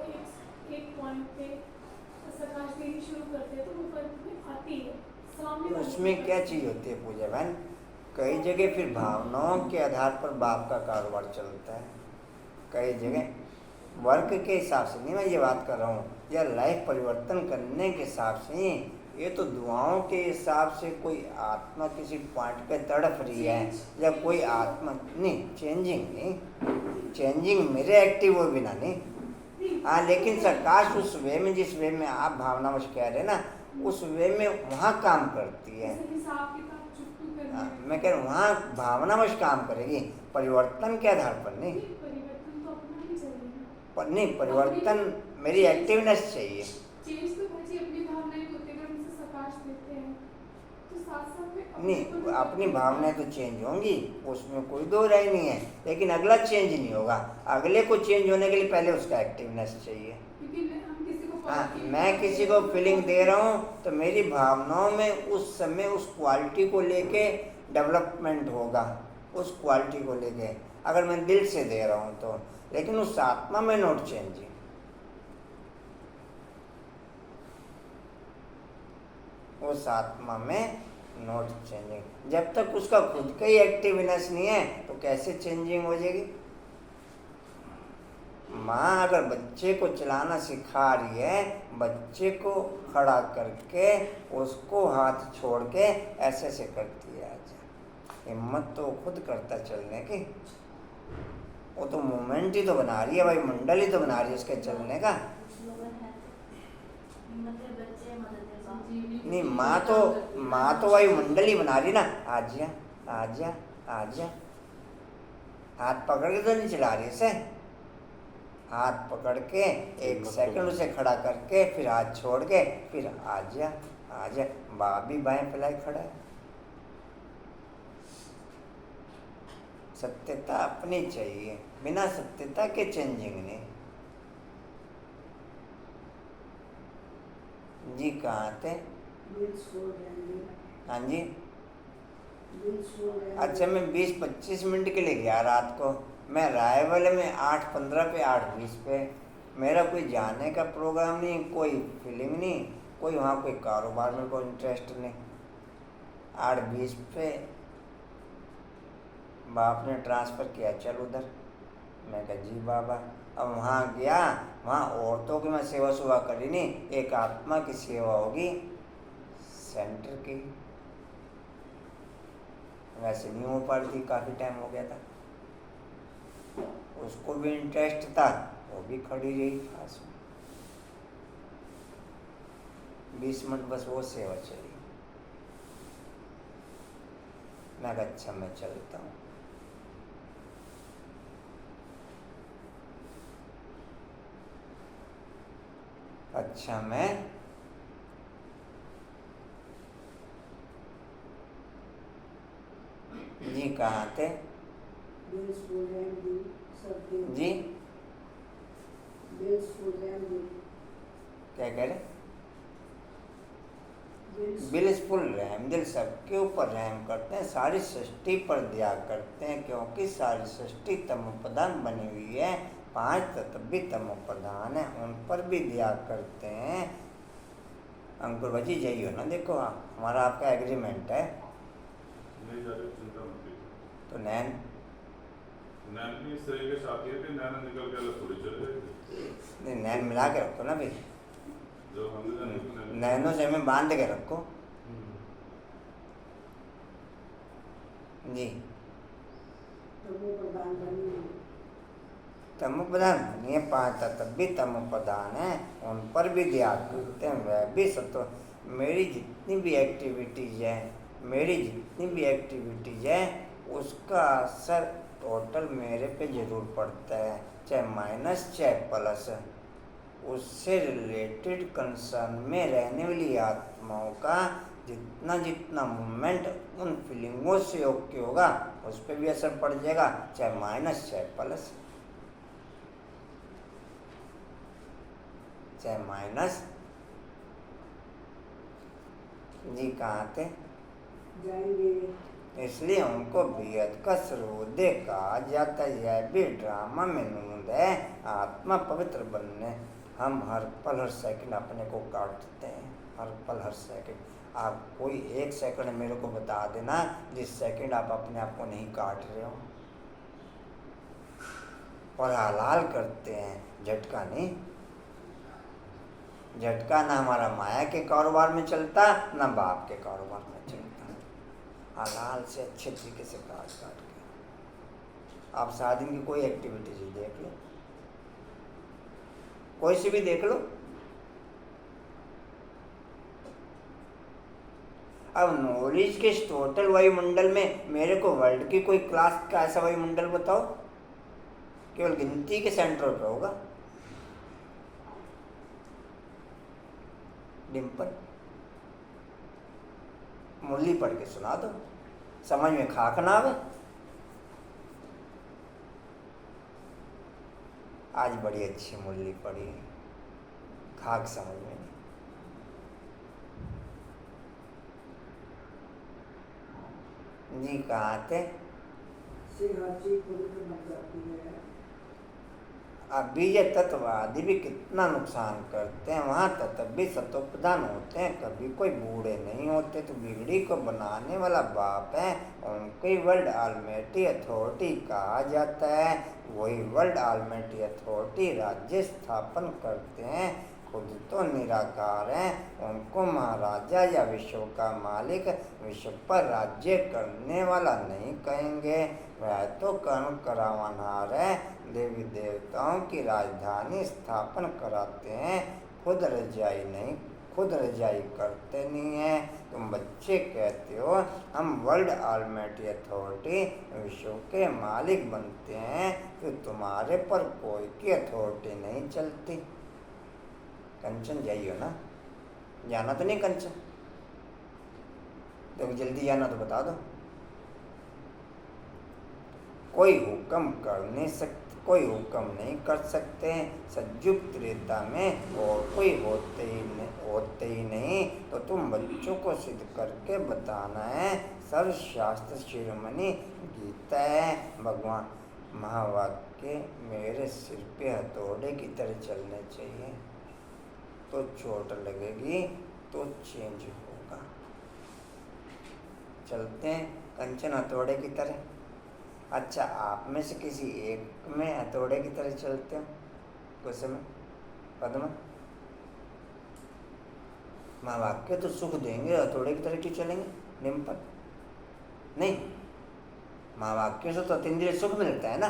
एक पॉइंट पे प्रकाश देनी शुरू करते हैं तो वो फर्क में आती है सामने वाले उसमें की। क्या चीज़ होती है पूजा बहन? कई जगह फिर भावनाओं के आधार पर बाप का कारोबार चलता है। कई जगह वर्क के हिसाब से नहीं मैं ये बात कर रहा हूँ, या लाइफ परिवर्तन करने के हिसाब से ही। ये तो दुआओं के हिसाब से कोई आत्मा किसी पॉइंट पे तड़प रही है, या कोई आत्मा नहीं, चेंजिंग नहीं, चेंजिंग मेरे एक्टिव हो बिना नहीं। हाँ लेकिन प्रकाश उस वे में, जिस वे में आप भावनावश कह रहे हैं ना, उस वे में वहाँ काम करती है। जैसे हिसाब किताब चुटू करने हाँ, में। मैं कह रहा हूँ वहाँ भावनावश काम करेगी, परिवर्तन के आधार पर नहीं। परिवर्तन तो अपना ही चाहिए। पर नहीं, परिवर्तन मेरी एक्टिवनेस चाहिए। चेंज तो भाजी अपनी भावनाएं होते हैं, अगर उनसे प्रकाश देते हैं तो साथ साथ में नहीं, अपनी भावनाएं तो चेंज होंगी, उसमें कोई दो राय नहीं है, लेकिन अगला चेंज नहीं होगा। अगले को चेंज होने के लिए पहले उसका एक्टिवनेस चाहिए। क्योंकि हम किसी को हाँ, positive मैं किसी को फीलिंग दे रहा हूँ तो मेरी भावनाओं में उस समय उस क्वालिटी को लेके डेवलपमेंट होगा, उस क्वालिटी को लेके, अगर मैं दिल से दे रहा हूँ तो। लेकिन उस आत्मा में नोट चेंज है। उस आत्मा में नॉट चेंजिंग। जब तक उसका खुद का ही एक्टिवनेस नहीं है तो कैसे चेंजिंग हो जाएगी? माँ अगर बच्चे को चलाना सिखा रही है, बच्चे को खड़ा करके उसको हाथ छोड़ के ऐसे ऐसे करती है, आजा, हिम्मत तो खुद करता चलने की। वो तो मूवमेंट ही तो बना रही है भाई, मंडल ही तो बना रही है उसके चलने का। नहीं, माँ तो वायुमंडल ही बना रही ना, आजा आजा आजा। हाथ पकड़ के तो नहीं चला रही उसे, हाथ पकड़ के 1 सेकंड उसे खड़ा करके फिर हाथ छोड़ के फिर आजा आजा। बाप भी बाएं फैलाए खड़ा है। सत्यता अपनी चाहिए, बिना सत्यता के चेंजिंग नहीं। जी कहाँ थे? हाँ जी, अच्छा मैं 20-25 मिनट के लिए गया रात को। मैं रायवल में 8:15 पे 8:20 पे। मेरा कोई जाने का प्रोग्राम नहीं, कोई फीलिंग नहीं, कोई वहाँ कोई कारोबार में कोई इंटरेस्ट नहीं। 8:20 पे बाप ने ट्रांसफ़र किया, चल उधर। मैं कहा जी बाबा। अब वहाँ गया, वहाँ औरतों की मैं सेवा सुवा करी नहीं, एक आत्मा की सेवा होगी सेंटर की। वैसे नहीं हो पा रही थी, काफ़ी टाइम हो गया था। उसको भी इंटरेस्ट था, वो भी खड़ी रही पास में। 20 मिनट बस वो सेवा चली। मैं कहा अच्छा मैं चलता हूँ। अच्छा मैं जी कहाँ थे? जी क्या कह रहे? बिल्कुल रहम दिल सबके ऊपर रहम करते हैं, सारी सृष्टि पर दया करते हैं, क्योंकि सारी सृष्टि तमो प्रधान बनी हुई है। 5 तत्व भी तमो प्रधान है, उन पर भी दया करते हैं। अंकुर भाजी यही हो ना, देखो हमारा आपका एग्रीमेंट है। नहीं जा रही, चिंता मत कीजिए। तो नैन भी इस तरह के साथी है कि नैन निकल के अलग थोड़ी चले जाएगी। नहीं, नैन मिला के रखो ना भाई, जो हमने नैनों से हमें बांध के रखो जी। तमो प्रधान बनिए, 5 तत्व भी तमो प्रधान है, उन पर भी दया करते हैं। वह भी सत्व। मेरी जितनी भी एक्टिविटीज है उसका असर टोटल मेरे पे जरूर पड़ता है, चाहे माइनस चाहे प्लस। उससे रिलेटेड कंसर्न में रहने वाली आत्माओं का जितना जितना मूवमेंट उन फीलिंगों से ओके होगा उस पर भी असर पड़ जाएगा, चाहे माइनस चाहे प्लस। चाहे माइनस। जी कहाँ थे? इसलिए उनको बेहद का सर्वोदय कहा जाता है। यह भी ड्रामा में नूंद है, आत्मा पवित्र बनने। हम हर पल हर सेकंड अपने को काटते हैं, हर पल हर सेकंड। आप कोई 1 सेकंड मेरे को बता देना जिस सेकंड आप अपने आप को नहीं काट रहे हो। और हलाल करते हैं, झटका नहीं। झटका ना हमारा माया के कारोबार में चलता, ना बाप के कारोबार में चलता। हलाल से अच्छे तरीके से काट के। आप साथ दिन की कोई एक्टिविटीज देख लो, कोई सी भी देख लो। अब नॉलेज के टोटल वायुमंडल में मेरे को वर्ल्ड की कोई क्लास का ऐसा वायुमंडल बताओ, केवल गिनती के सेंटर पे होगा। डिम्पल मुरली पढ़ के सुना दो, समझ में खाक ना आवे। आज बड़ी अच्छी मुरली पढ़ी, खाक समझ में नहीं। जी कहाँ थे? अब बीज तत्ववादी भी कितना नुकसान करते हैं, वहाँ तत्व भी सतोप्रधान होते हैं, कभी कोई बूढ़े नहीं होते। तो बिगड़ी को बनाने वाला बाप है, उनको वर्ल्ड ऑलमाइटी अथॉरिटी कहा जाता है। वही वर्ल्ड ऑलमाइटी अथॉरिटी राज्य स्थापन करते हैं, खुद तो निराकार हैं, उनको महाराजा या विश्व का मालिक, विश्व पर राज्य करने वाला नहीं कहेंगे। वह तो कर्म करावनहार है, देवी देवताओं की राजधानी स्थापन कराते हैं, खुद रजाई करते नहीं हैं। तुम बच्चे कहते हो हम वर्ल्ड ऑलमाइटी अथॉरिटी विश्व के मालिक बनते हैं, तो तुम्हारे पर कोई की अथॉरिटी नहीं चलती। कंचन जाइयो ना, जाना तो नहीं कंचन? तो जल्दी जाना तो बता दो। कोई हुक्म नहीं कर सकते। सज्जुग त्रेता में और कोई होते ही नहीं, तो तुम बच्चों को सिद्ध करके बताना है। सर्वशास्त्र शिरोमणि गीता है, भगवान महावाक्य मेरे सिर पे हथौड़े की तरह चलने चाहिए, तो चोट लगेगी तो चेंज होगा। चलते हैं कंचन हथौड़े की तरह। अच्छा, आप में से किसी एक में हथौड़े की तरह चलते हो कुछ समय? पद्मा, माँ वाक्य तो सुख देंगे, हथौड़े की तरह क्यों चलेंगे? डिम्पल, नहीं, माँ वाक्य से तो अतीन्द्रिय सुख मिलता है ना,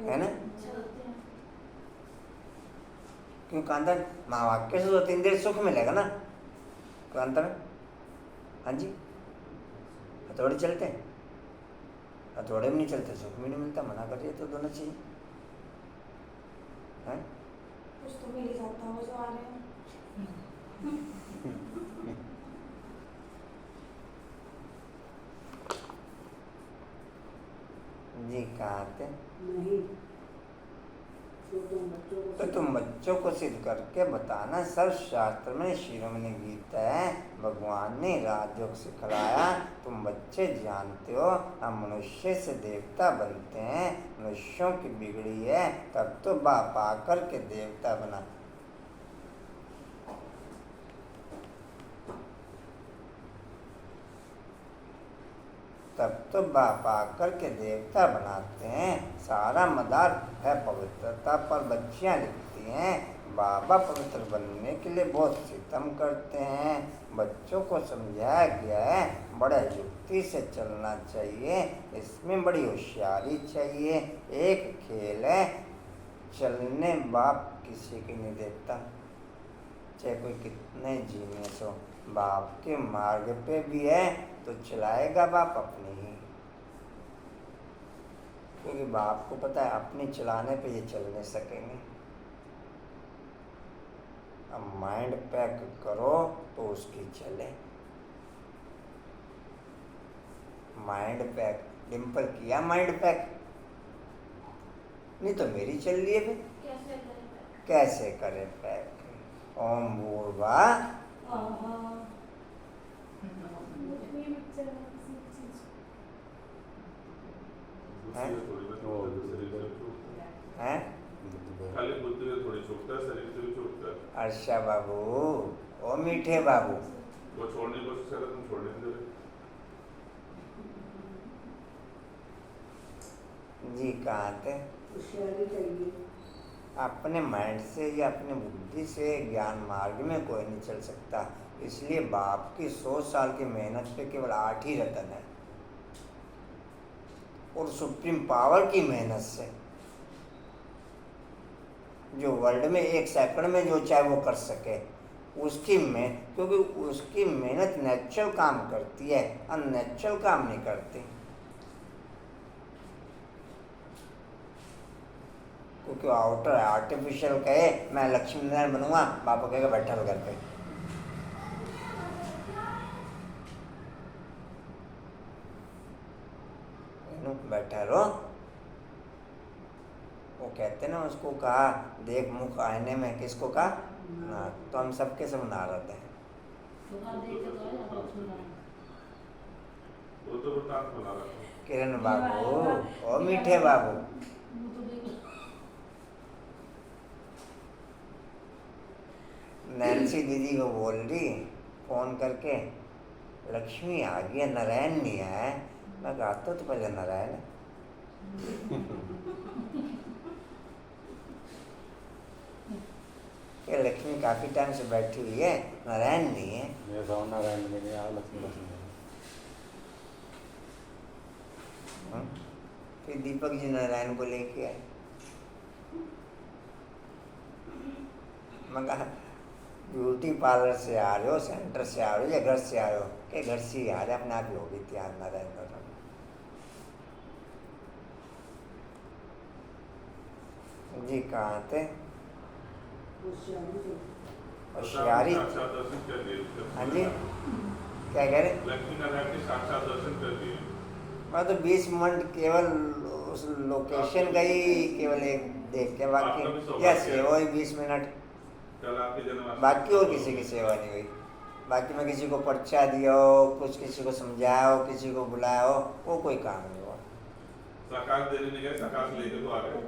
है ना? क्यों कांतन? माँ वाक्य से तो अतीन्द्रिय सुख मिलेगा ना कांतन? हाँ जी, हथौड़े चलते हैं? हथौड़े भी नहीं चलते, सुख भी नहीं मिलता, मना करिए तो दोनों चाहिए हैं? कुछ तो मिल ही जाता हो जो आ रहे हैं। जी कहाँ थे? नहीं, तो तुम बच्चों को सिद्ध करके बताना। सर्वशास्त्र में शिरोमणि गीता है, भगवान ने राजयोग सिखलाया। तुम बच्चे जानते हो हम मनुष्य से देवता बनते हैं, मनुष्यों की बिगड़ी है, तब तो बाप आकर के देवता बना। तब तो बाप आकर के देवता बनाते हैं। सारा मदार है पवित्रता पर। बच्चियाँ लिखती हैं बाबा पवित्र बनने के लिए बहुत सितम करते हैं। बच्चों को समझाया गया है बड़ा युक्ति से चलना चाहिए, इसमें बड़ी होशियारी चाहिए। एक खेल है, चलने बाप किसी की नहीं देता, चाहे कोई कितने जीनियस हो। बाप के मार्ग पे भी है तो चलाएगा बाप अपनी ही, क्योंकि बाप को पता है अपने चलाने पे ये चल नहीं सकेंगे। अब माइंड पैक करो तो उसकी चले। माइंड पैक, डिम्पल किया माइंड पैक? नहीं तो मेरी चल रही है फिर। कैसे करे पैक? ओम भूर्वा हैं? खाली बुद्धि में थोड़ी छूटता है, शरीर से भी छूटता है। अच्छा बाबू, ओ मीठे बाबू, वो छोड़ने की कोशिश कर, तुम छोड़ने नहीं दे रहे। जी कहाँ थे? होशियारी चाहिए। अपने माइंड से या अपने बुद्धि से ज्ञान मार्ग में कोई नहीं चल सकता। इसलिए बाप की 100 साल की मेहनत पे केवल 8 ही रतन है, और सुप्रीम पावर की मेहनत से जो वर्ल्ड में 1 सेकंड में जो चाहे वो कर सके, उसकी क्योंकि उसकी मेहनत नेचुरल काम करती है, अननेचुरल काम नहीं करती। क्योंकि आउटर आर्टिफिशियल कहे मैं लक्ष्मी नारायण बनूंगा, बापा कहेगा बैठा रहो घर पे। बैठा रहो, वो कहते ना, उसको कहा देख मुख आईने में, किसको कहा? ना, तो हम सबके सब नारद हैं। वो तो वृत्तांत बना रहा था। किरण बाबू, ओ मीठे बाबू, नैन्सी दीदी को बोल रही फोन करके, लक्ष्मी आ गई, नारायण नहीं आया। मैं कहा तो पहले नारायण है। ये लक्ष्मी काफी टाइम से बैठी हुई है, नारायण नहीं है। मेरे सामने नारायण में नहीं आया, लक्ष्मी लक्ष्मी फिर दीपक जी नारायण को लेके आए। मैं कहा ब्यूटी पार्लर से आ रहे हो, सेंटर से आ रहे हो या घर से आ रहे हो? के घर से ही आ रहे, अपने आप ही होगी तैयार नारायण का। जी कहाँ थे? होशियारी। हाँ जी, क्या कह रहे? लक्ष्मी नारायण के साक्षात दर्शन कर लिए। मैं तो 20 मिनट केवल उस लोकेशन का ही केवल एक देख के, बाकी या सेवा ही 20 मिनट, कल आपके जन्म बाकी और किसी की सेवा नहीं हुई। बाकी मैं किसी को पर्चा दिया हो, कुछ किसी को समझाया हो, किसी को बुलाया हो, वो कोई काम नहीं हुआ। साकाश देने नहीं गए, साकाश लेके तो आ गए।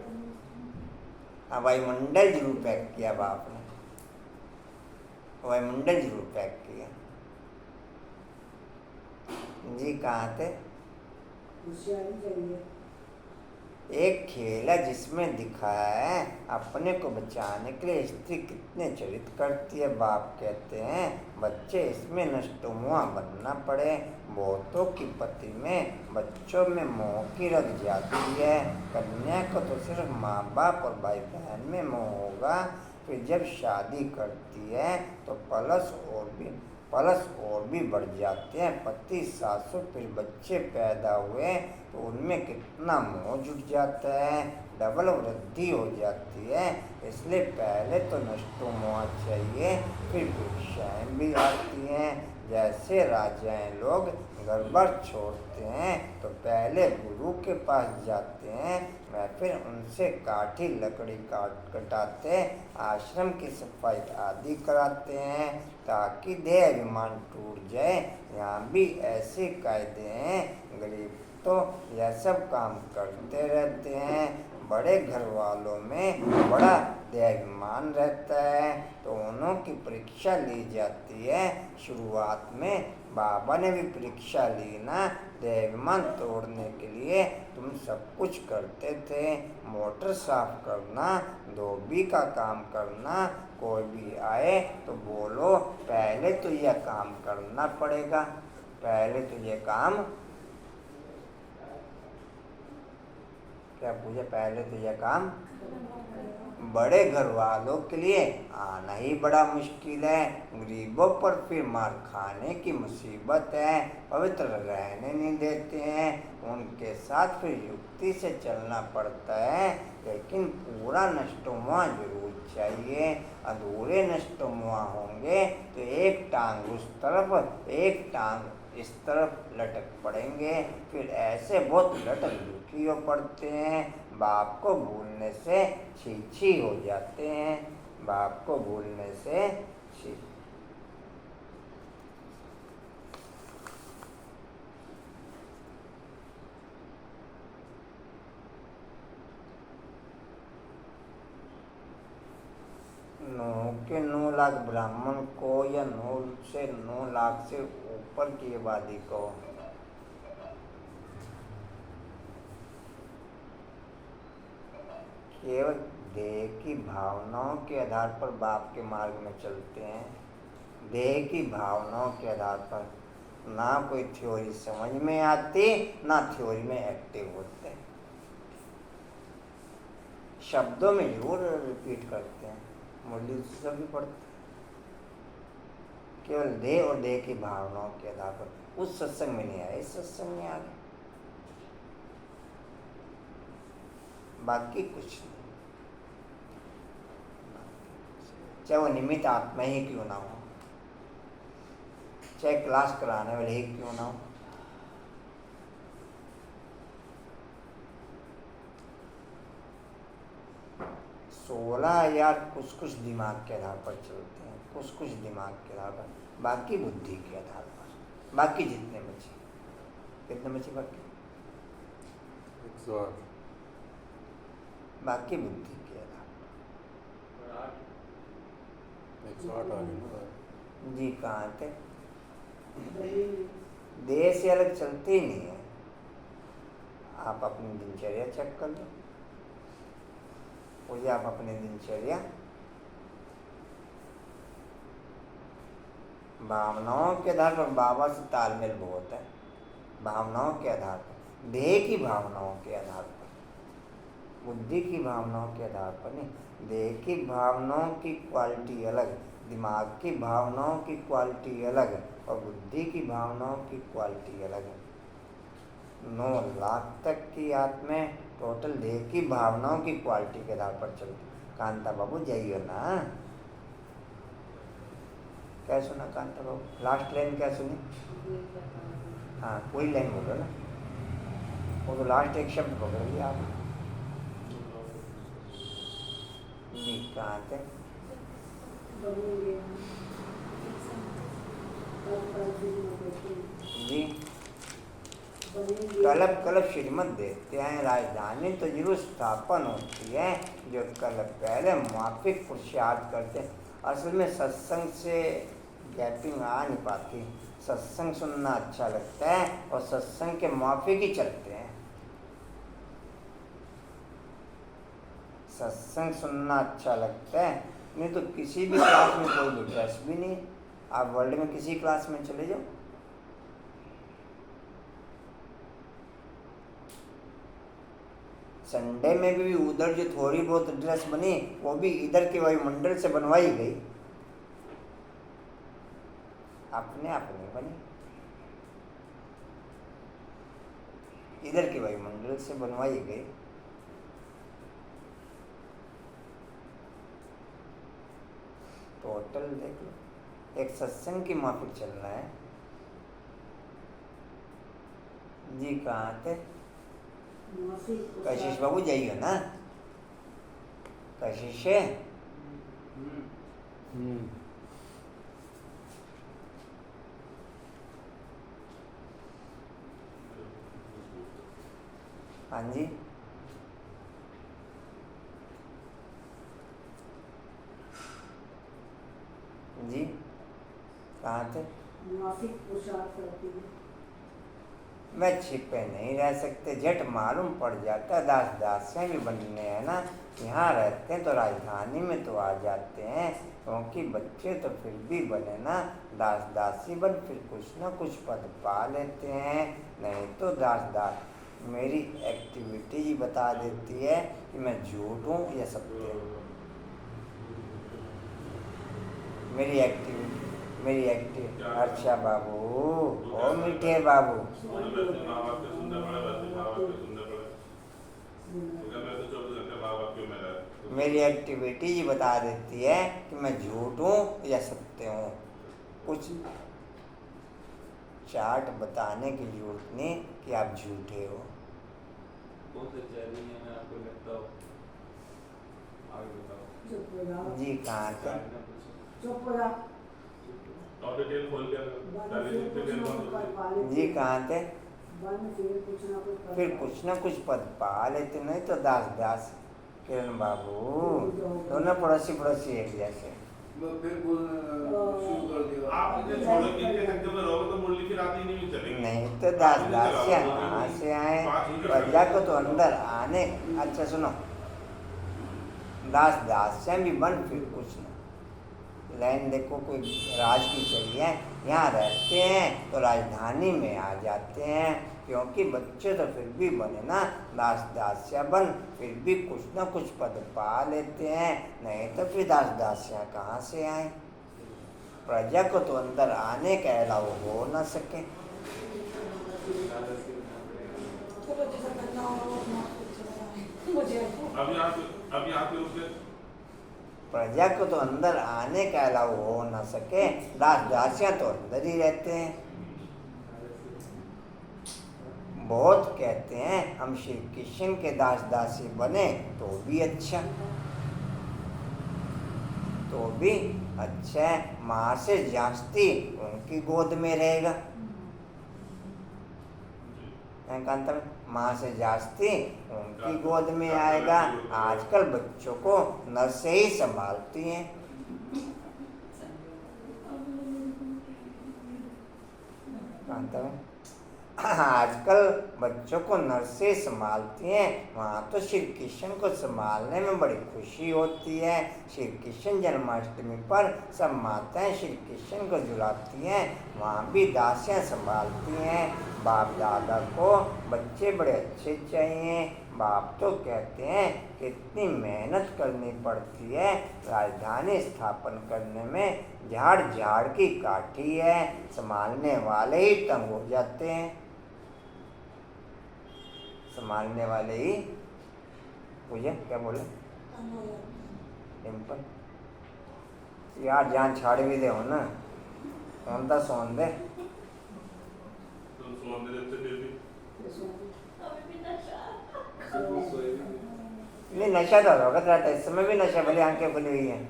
हवाई मंडल जरूर पैक किया बाप ने, हवाई मंडल जरूर पैक किया। जी कहाँ थे? एक खेल है जिसमें दिखाया है अपने को बचाने के लिए स्त्री कितने चरित करती है। बाप कहते हैं बच्चे इसमें नष्टमुआ बनना पड़े। बहुतों की पति में बच्चों में मोह की रख जाती है। कन्या को तो सिर्फ माँ बाप और भाई बहन में मोह होगा, फिर जब शादी करती है तो पलस और भी बढ़ जाते हैं। पति सासु फिर बच्चे पैदा हुए तो उनमें कितना मोह जुट जाता है, डबल वृद्धि हो जाती है। इसलिए पहले तो नष्टोमोह चाहिए, फिर भिक्षाएं भी आती हैं। जैसे राजाएं लोग घर-बार छोड़ते हैं तो पहले गुरु के पास जाते हैं, वह फिर उनसे काठी लकड़ी कटाते, आश्रम की सफाई आदि कराते हैं ताकि देह अभिमान टूट जाए। यहाँ भी ऐसे कायदे हैं। गरीब तो यह सब काम करते रहते हैं। बड़े घर वालों में बड़ा देहाभिमान रहता है तो उन्हों की परीक्षा ली जाती है। शुरुआत में बाबा ने भी परीक्षा ली ना, देहाभिमान तोड़ने के लिए। तुम सब कुछ करते थे, मोटर साफ करना, धोबी का काम करना। कोई भी आए तो बोलो पहले तो यह काम करना पड़ेगा, पहले तो यह काम, क्या पूछे? पहले तो यह काम। बड़े घर वालों के लिए आना ही बड़ा मुश्किल है। गरीबों पर फिर मार खाने की मुसीबत है, पवित्र रहने नहीं देते हैं। उनके साथ फिर युक्ति से चलना पड़ता है, लेकिन पूरा नष्टमुआ जरूर चाहिए। अधूरे नष्टमुआ होंगे तो एक टांग उस तरफ, एक टांग इस तरफ लटक पड़ेंगे। फिर ऐसे बहुत लटक दुखी हो पड़ते हैं। बाप को भूलने से छी हो जाते हैं, बाप को भूलने से छी। के 9 लाख ब्राह्मण को या 9 लाख से ऊपर की आबादी को केवल देह की भावनाओं के आधार पर बाप के मार्ग में चलते हैं। देह की भावनाओं के आधार पर, ना कोई थ्योरी समझ में आती, ना थ्योरी में एक्टिव होते। शब्दों में जरूर रिपीट करते हैं, मुरली सब भी पढ़ते, केवल देह और देह की भावनाओं के आधार पर। उस सत्संग में नहीं आए, इस सत्संग में आ गए, बाकी कुछ नहीं। चाहे वो निमित्त आत्मा ही क्यों ना हो, चाहे क्लास कराने वाले ही क्यों ना हो, 16,000 कुछ दिमाग के आधार पर चलते हैं, कुछ दिमाग के आधार पर, बाकी बुद्धि के आधार पर। बाकी जितने बचे, कितने बचे बाकी? 108। बाकी बुद्धि के आधार पर। 108 आ गई ना। जी कहाँ थे? बनी देह से अलग चलते ही नहीं है। आप अपनी दिनचर्या चेक कर लो। मुझे आप अपनी दिनचर्या भावनाओं के आधार पर बाबा से तालमेल बहुत है। भावनाओं के आधार पर, देह की भावनाओं के आधार पर, बुद्धि की भावनाओं के आधार पर नहीं। देह की भावनाओं की क्वालिटी अलग, दिमाग की भावनाओं की क्वालिटी अलग और बुद्धि की भावनाओं की क्वालिटी अलग है। 9 लाख तक की आत्माएं टोटल देह की भावनाओं की क्वालिटी के आधार पर चलती। कांता बाबू जाइए ना। क्या सुना कांता बाबू? लास्ट लाइन क्या सुनी? हाँ कोई लाइन बोलो ना। वो तो लास्ट एक शब्द पकड़ लिया आप। जी कहाँ थे? बनेंगे जी बनेंगे कलब कलब श्रीमत देखते हैं। राजधानी तो जरूर स्थापन होती है जो कलब पहले माफिक पुरुषार्थ करते हैं। असल में सत्संग से गैपिंग आ नहीं पाती। सत्संग सुनना अच्छा लगता है और सत्संग के माफिक ही चलते हैं। सत्संग सुनना अच्छा लगता है, नहीं तो किसी भी क्लास में कोई इंटरेस्ट भी नहीं। आप वर्ल्ड में किसी क्लास में चले जाओ, संडे में भी उधर जो थोड़ी बहुत ड्रेस बनी वो भी इधर के वायुमंडल से बनवाई गई, अपने आप नहीं बनी, इधर के वायुमंडल से बनवाई गई। टोटल देख लो, एक सत्संग की माफिक चल रहा है। जी कहाँ थे? कशिश बाबू जाइए ना। कशिश है हाँ जी। जी कहाँ थे? माफिक पोशाक करती है। मैं छिपे नहीं रह सकते, झट मालूम पड़ जाता। दास दासियाँ भी बनने हैं ना, यहाँ रहते हैं तो राजधानी में तो आ जाते हैं, क्योंकि बच्चे तो फिर भी बने ना। दास दासी बन फिर कुछ ना कुछ पद पा लेते हैं, नहीं तो दास दास। मेरी एक्टिविटी ही बता देती है कि मैं झूठ हूँ या सत्य हूँ। मेरी एक्टिविटी अच्छा बाबू, ओ मीठे बाबू। मेरी एक्टिविटी ही बता देती है कि मैं झूठ हूँ या सत्य हूँ। कुछ चार्ट बताने की जरूरत नहीं कि आप झूठे हो। बहुत अच्छा है, मैं आपको लगता हूँ। आगे बताओ। चुप हो जाओ, जी कहाँ थे? चुप हो जाओ। और डिटेल खोल के डिटेल खोल। जी कहाँ थे? फिर कुछ कुछ ना कुछ पद पा लेते, नहीं तो दास दास। किरण बाबू दोनों पड़ोसी एक जैसे। फिर शुरू कर दिया। आप इतने छोड़ो कि इनके चक्कर में रहोगे तो मुरली की रात ही नहीं चलेगी। नहीं तो दास दासियाँ कहाँ से आए? प्रजा को तो अंदर आने। अच्छा सुनो, दास दासियाँ भी बन फिर कुछ ना। लाइन देखो, कोई राज की चाहिए, यहाँ रहते हैं तो राजधानी में आ जाते हैं, क्योंकि बच्चे तो फिर भी बने ना। दास दासियाँ बन फिर भी कुछ ना कुछ पद पा लेते हैं, नहीं तो फिर दास दासियाँ कहाँ से आए? प्रजा को तो अंदर आने का अलाव हो न सके। चलो जैसा करना होगा वो अपना खुद चला जाए। मुझे अभी आप लोग प्रजा को तो अंदर आने का अलाव हो न सके, दास दासियाँ तो अंदर ही रहते हैं। बहुत कहते हैं हम श्री कृष्ण के दास दासी बने तो भी अच्छा, तो भी अच्छा है। माँ से जास्ती उनकी गोद में रहेगा। कांता माँ से जास्ती उनकी गोद में आएगा। आजकल बच्चों को नर्स से ही संभालती हैं। आता है। आजकल बच्चों को नर्सें संभालती हैं, वहाँ तो श्री कृष्ण को संभालने में बड़ी खुशी होती है। श्री कृष्ण जन्माष्टमी पर सब माताएं श्री कृष्ण को झुलाती हैं, वहाँ भी दासियाँ संभालती हैं। बाप दादा को बच्चे बड़े अच्छे चाहिए। बाप तो कहते हैं कितनी मेहनत करनी पड़ती है, राजधानी स्थापन करने में झाड़ झाड़ की काठी है, संभालने वाले ही तंग हो जाते हैं, संभालने वाले ही। पूजा क्या बोले डिम्पल यार, जान छाड़ भी दे हो ना, कौन था सोन दे तुम सोन दे देते फिर भी नहीं, नशा तो होगा रहता है, इस समय भी नशा, भले आंखें खुली हुई हैं।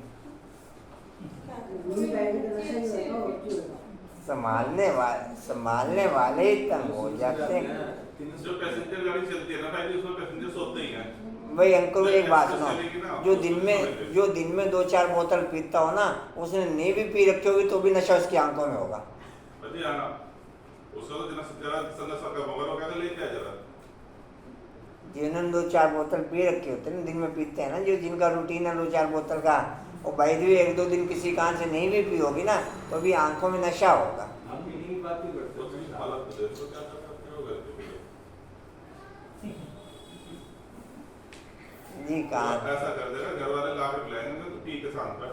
संभालने वाले ही तंग हो जाते हैं। जो पैसेंजर गाड़ी चलती है ना भाई, उसमें पैसेंजर सोते ही हैं। भाई अंकुल एक बात सुनो, जो दिन में 2-4 बोतल पीता हो ना, उसने नहीं भी पी रखी होगी तो भी नशा उसकी आंखों में होगा। उसका तो जरा संगत का मगर हो गया तो लेके आ जरा। जिन्होंने 2-4 बोतल पी रखी होती है ना, दिन में पीते हैं ना, जो जिनका रूटीन है 2-4 बोतल का, वो भाई भी 1-2 दिन किसी कारण से नहीं भी पी होगी ना, तो भी आंखों में नशा होगा। जी कहाँ ऐसा कर देगा, घर वाले ला के पिलाएंगे तो पी के शाम तक।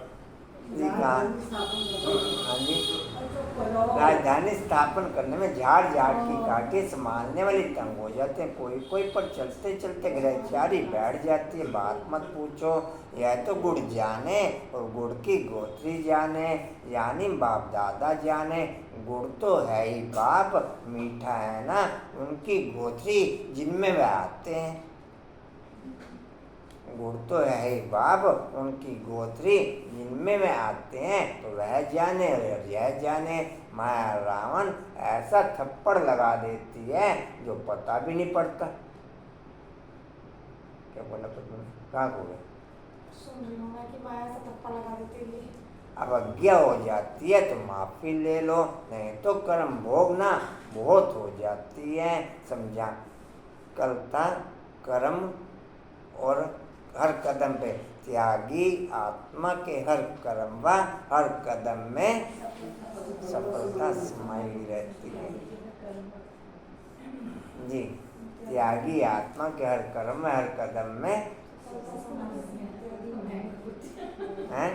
जी कहाँ हाँ जी, राजधानी स्थापन करने में झाड़ झाड़ की काठी संभालने वाली तंग हो जाते हैं। कोई कोई पर चलते चलते ग्रहचारी बैठ जाती है, बात मत पूछो। यह तो गुड़ जाने और गुड़ की गोत्री जाने, यानी बाप दादा जाने। गुड़ तो है ही बाप, मीठा है ना उनकी गोत्री जिनमें वे आते हैं। गुड़ तो है ही बाप, उनकी गोत्री जिनमें वे आते हैं, तो वह जाने और यह जाने। माया रावण ऐसा थप्पड़ लगा देती है जो पता भी नहीं पड़ता। क्या बोला तुमने, कहाँ हो गए? सुन रही हूँ मैं कि माया से थप्पड़ लगा देती है। अवज्ञा हो जाती है तो माफी ले लो, नहीं तो कर्म भोगना बहुत हो जाती है। समझा? कलता कर्म और हर कदम पे त्यागी आत्मा के हर कर्म व हर कदम में सफलता समाई रहती है। जी, त्यागी आत्मा के हर कर्म में हर कदम में हैं?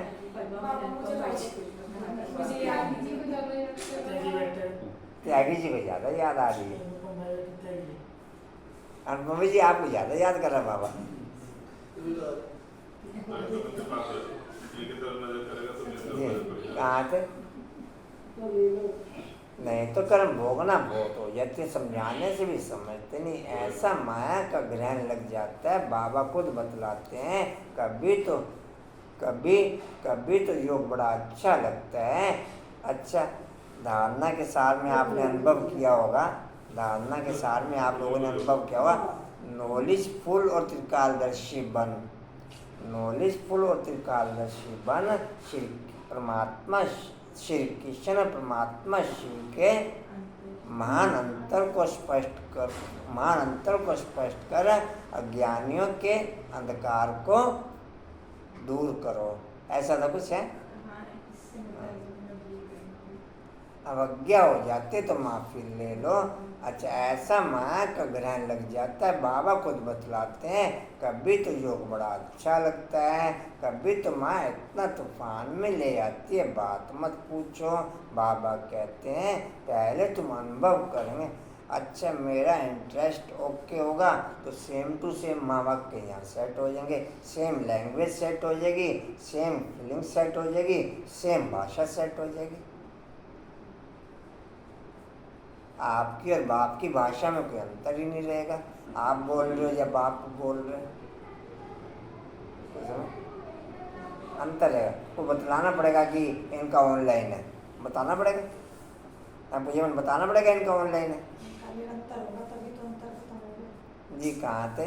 त्यागी जी को ज्यादा याद आ रही है। अनुपम जी आपको ज्यादा याद कर रहा बाबा। कहाँ थे? नहीं तो कर्म भोगना बहुत हो जाती है, समझाने से भी समझते नहीं। ऐसा माया का ग्रहण लग जाता है। बाबा खुद बतलाते हैं, कभी तो योग बड़ा अच्छा लगता है। अच्छा, धारणा के सार में आपने अनुभव किया होगा, धारणा के सार में आप लोगों ने अनुभव किया होगा, नॉलेजफुल और त्रिकालदर्शी बन, नॉलेजफुल और त्रिकालदर्शी बन। श्री परमात्मा श्री कृष्ण परमात्मा शिव के महान अंतर को स्पष्ट कर अज्ञानियों के अंधकार को दूर करो। ऐसा तो कुछ है। अवज्ञा हो जाते तो माफी ले लो। अच्छा, ऐसा माया का ग्रहण लग जाता है। बाबा खुद बतलाते हैं, कभी तो योग बड़ा अच्छा लगता है, कभी तो माया इतना तूफान में ले आती है बात मत पूछो। बाबा कहते हैं पहले तुम अनुभव करेंगे। अच्छा, मेरा इंटरेस्ट ओके होगा तो सेम टू सेम माँ बाप के यहाँ सेट हो जाएंगे, सेम लैंग्वेज सेट हो जाएगी, सेम फीलिंग सेट हो जाएगी, सेम भाषा सेट हो जाएगी। आपकी और बाप की भाषा में कोई अंतर ही नहीं रहेगा। आप बोल रहे हो या बाप बोल रहे हो, अंतर है। वो बतलाना पड़ेगा कि इनका ऑनलाइन है, बताना पड़ेगा, मुझे बताना पड़ेगा इनका ऑनलाइन है। अंतर होगा तभी तो अंतर खत्म होगा। जी कहाँ थे?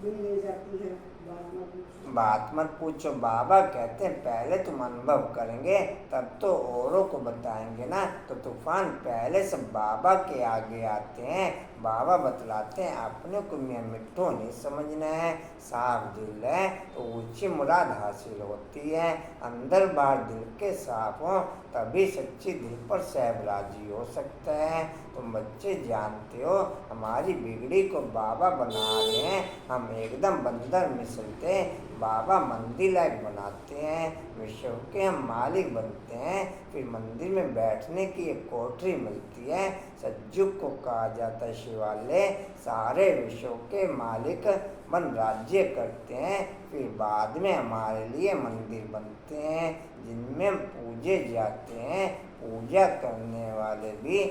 दिल ले जाती है। बात मत पूछो। बाबा कहते हैं पहले तुम अनुभव करेंगे तब तो औरों को बताएंगे ना। तो तूफान पहले से बाबा के आगे आते हैं। बाबा बतलाते हैं अपने को मियाँ मिट्ठू नहीं समझना है। साफ दिल है तो ऊंची मुराद हासिल होती है। अंदर बाहर दिल के साफ हो तभी सच्ची दिल पर सहब राजी हो सकता है। तुम बच्चे जानते हो हमारी बिगड़ी को बाबा बना रहे हैं। हम एकदम बंदर मिसलते बाबा मंदिर लायक बनाते हैं। विश्व के हम मालिक बनते हैं। फिर मंदिर में बैठने की एक कोठरी मिलती है। सज्जुग को कहा जाता है शिवालय। सारे विश्व के मालिक बन राज्य करते हैं। फिर बाद में हमारे लिए मंदिर बनते हैं जिनमें हम पूजे जाते हैं। पूजा करने वाले भी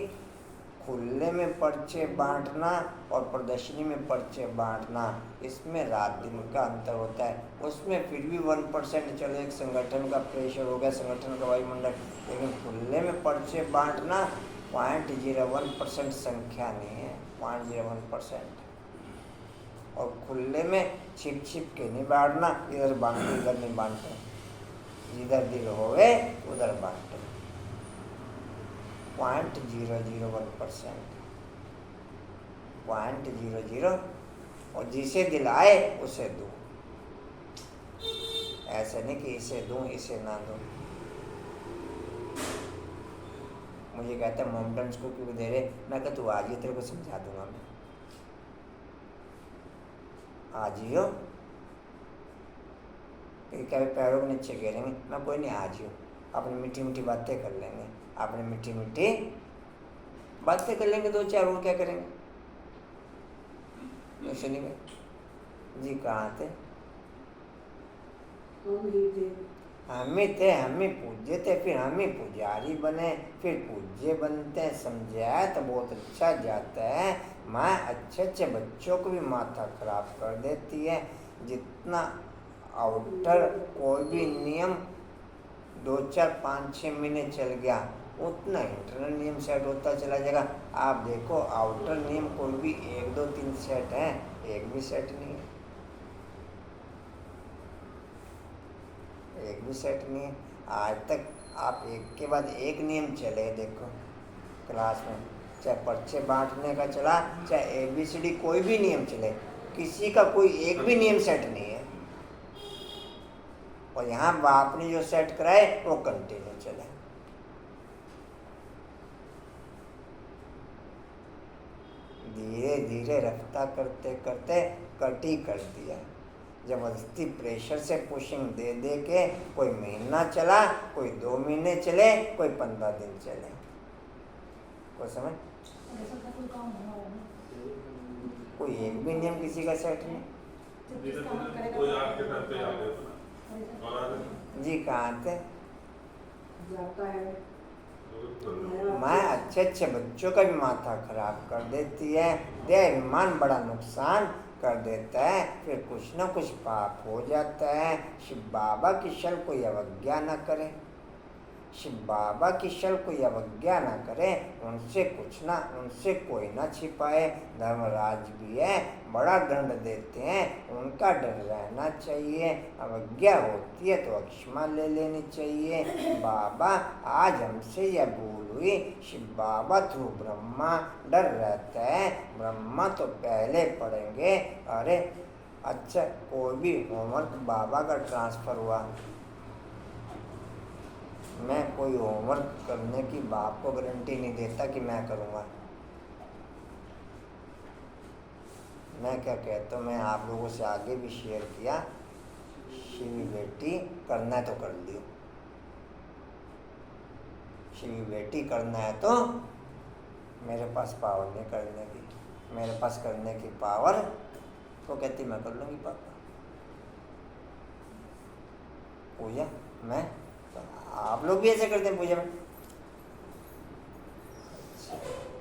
खुले में पर्चे बांटना और प्रदर्शनी में पर्चे बांटना, इसमें रात दिन का अंतर होता है। उसमें फिर भी 1% चलो, एक संगठन का प्रेशर हो गया, संगठन का वायुमंडल। लेकिन खुले में पर्चे बांटना 0.01% संख्या नहीं है, 0.01%। और खुले में छिप छिप के नहीं बांटना, इधर बांटो इधर नहीं बांटो, जिधर दिल होवे उधर बांटो। 0.001%, 0.00, और जिसे दिल आए उसे दूं। ऐसे नहीं कि इसे दूं इसे ना दूं। मुझे कहते हैं मोमडन्स को क्यों दे रहे, मैं कहता तू आज ही तेरे को समझा दूंगा। मैं आज ही हो, क्या पैरों के नीचे गिरेंगे, मैं कोई नहीं, आज ही हो। अपनी मीठी मीठी बातें कर लेंगे, अपनी मीठी मीठी बातें कर लेंगे, 2-4 और क्या करेंगे। सुनिए जी, कहाँ थे? हम ही थे, हम ही पूज्य थे, फिर हम ही पुजारी बने, फिर पूज्य बनते हैं। समझाया तो बहुत अच्छा जाता है। माँ अच्छे अच्छे बच्चों को भी माथा खराब कर देती है। जितना आउटर कोई भी नियम 2-4-5-6 महीने चल गया, उतना इंटरनल नियम सेट होता चला जाएगा। आप देखो आउटर नियम कोई भी 1-2-3 सेट है, एक भी सेट नहीं है, एक भी सेट नहीं है। आज तक आप एक के बाद एक नियम चले देखो क्लास में, चाहे पर्चे बांटने का चला, चाहे ABCD कोई भी नियम चले, किसी का कोई एक भी नियम सेट नहीं है। और यहाँ बाप ने जो सेट कराए वो कंटिन्यू चले। धीरे धीरे रफ्ता करते करते कट ही कर दिया। जबरदस्ती प्रेशर से पुशिंग दे दे के कोई महीना चला, कोई 2 महीने चले, कोई 15 दिन चले। कोई समझ, कोई एक भी नियम किसी का सेट नहीं। कोई आपके घर पे आ गया था और जी कहाँ थे? जाता है माँ अच्छे अच्छे बच्चों का भी माथा खराब कर देती है। देह अभिमान बड़ा नुकसान कर देता है, फिर कुछ न कुछ पाप हो जाता है। शिव बाबा की शल कोई अवज्ञा न करे, शिव बाबा की शल कोई अवज्ञा न करे। उनसे कुछ ना, उनसे कोई ना छिपाए। धर्मराज भी है, बड़ा दंड देते हैं, उनका डर रहना चाहिए। अवज्ञा होती है तो क्षमा ले लेनी चाहिए। बाबा आज हमसे यह भूल हुई, शिव बाबा थ्रू ब्रह्मा, डर रहता है। ब्रह्मा तो पहले पढ़ेंगे। अरे अच्छा, कोई भी होमवर्क बाबा का ट्रांसफ़र हुआ, मैं कोई होमवर्क करने की बाप को गारंटी नहीं देता कि मैं करूँगा। मैं क्या कहता हूँ, मैं आप लोगों से आगे भी शेयर किया, शिवी बेटी करना है तो कर लियो, शिवी बेटी करना है तो मेरे पास पावर नहीं करने की, मेरे पास करने की पावर तो कहती मैं कर लूँगी पापा पूजा। मैं तो आप लोग भी ऐसे करते हैं पूजा में?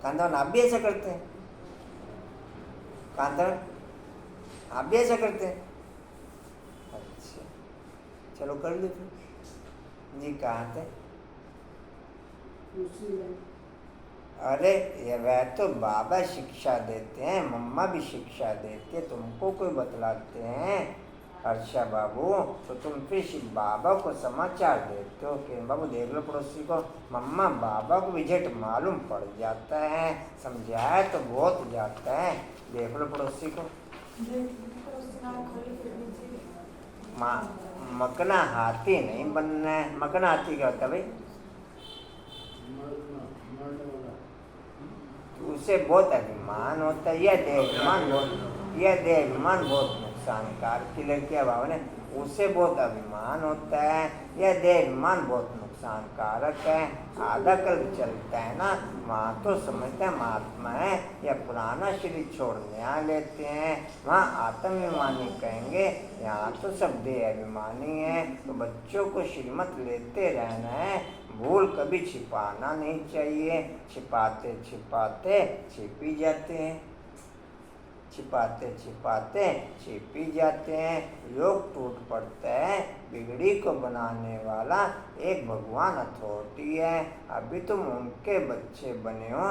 कांतावन आप भी ऐसा करते हैं? कांतावन आप भी ऐसा करते हैं? अच्छा चलो कर लो फिर। जी कहाँ थे? अरे ये वह तो बाबा शिक्षा देते हैं, मम्मा भी शिक्षा देती है, तुमको कोई बतलाते हैं? अच्छा बाबू, तो तुम फिर शिव बाबा को समाचार देते हो कि बाबू देख लो पड़ोसी को, मम्मा बाबा को विजेट मालूम पड़ जाता है, समझाया तो बहुत जाता है, देख लो पड़ोसी को। मकना हाथी नहीं बनना है। मकना हाथी क्या होता है भाई? तो उसे बहुत अभिमान होता है, यह देहाभिमान बहुत नुकसानकार की लड़कियां भाव ने, उसे बहुत अभिमान होता है, यह देहाभिमान बहुत नुकसानकारक है। आधा कल्प चलता है ना, वहाँ तो समझते हैं महात्मा है या पुराना शरीर छोड़ने आ लेते हैं, वहाँ आत्माभिमानी कहेंगे, यहाँ तो सब देहाभिमानी है। तो बच्चों को श्रीमत लेते रहना है, भूल कभी छिपाना नहीं चाहिए। छिपाते छिपाते छिप ही जाते हैं, छिपाते छिपाते छिप ही जाते हैं। योग टूट पड़ता है, बिगड़ी को बनाने वाला एक भगवान अथॉरिटी है। अभी तुम उनके बच्चे बने हो,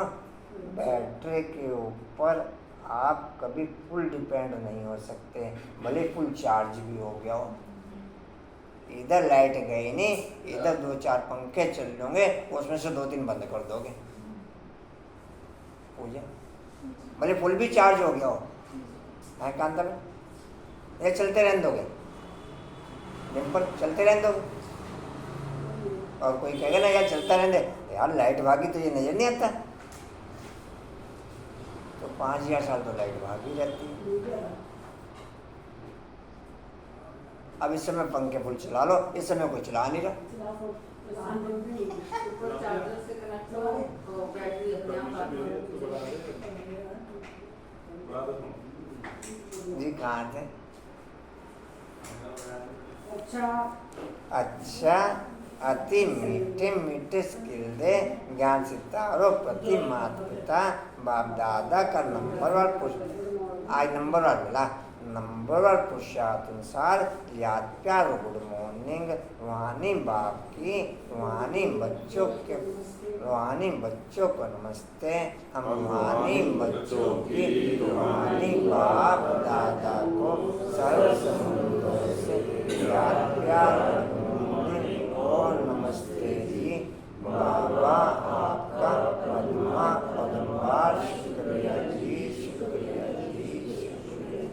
बैटरी के ऊपर आप कभी फुल डिपेंड नहीं हो सकते, भले फुल चार्ज भी हो गया हो। इधर लाइट गई नहीं, इधर 2-4 पंखे चल होंगे, उसमें से 2-3 बंद कर दोगे, पूजा भले फुल भी चार्ज हो गया हो, है कांता में ये चलते रहने दोगे, डिम्पल चलते रहने दोगे। और कोई कहेगा ना यार चलता रहने दे, यार लाइट भागी तो ये नजर नहीं आता, तो 5000 साल तो लाइट भागी जाती है। अब इस समय पंखे फुल चला लो, इस समय कोई चला नहीं रहा। जी कहाँ थे? अच्छा, अति मीठे मीठे स्किल दे ज्ञान सितारों प्रति माता पिता बाप दादा का नंबरवार पुरुष आज नंबरवार मिला, नंबरवार पुरुषार्थानुसार याद प्यार गुड मॉर्निंग रूहानी बाप की, रूहानी बच्चों को नमस्ते। हम रूहानी बच्चों की रूहानी बाप दादा को सर्व समुद्रों से याद प्यार और नमस्ते जी। बाबा आपका पद्मार शुक्रिया जी, शुक्रिया जी, शुक्रिया।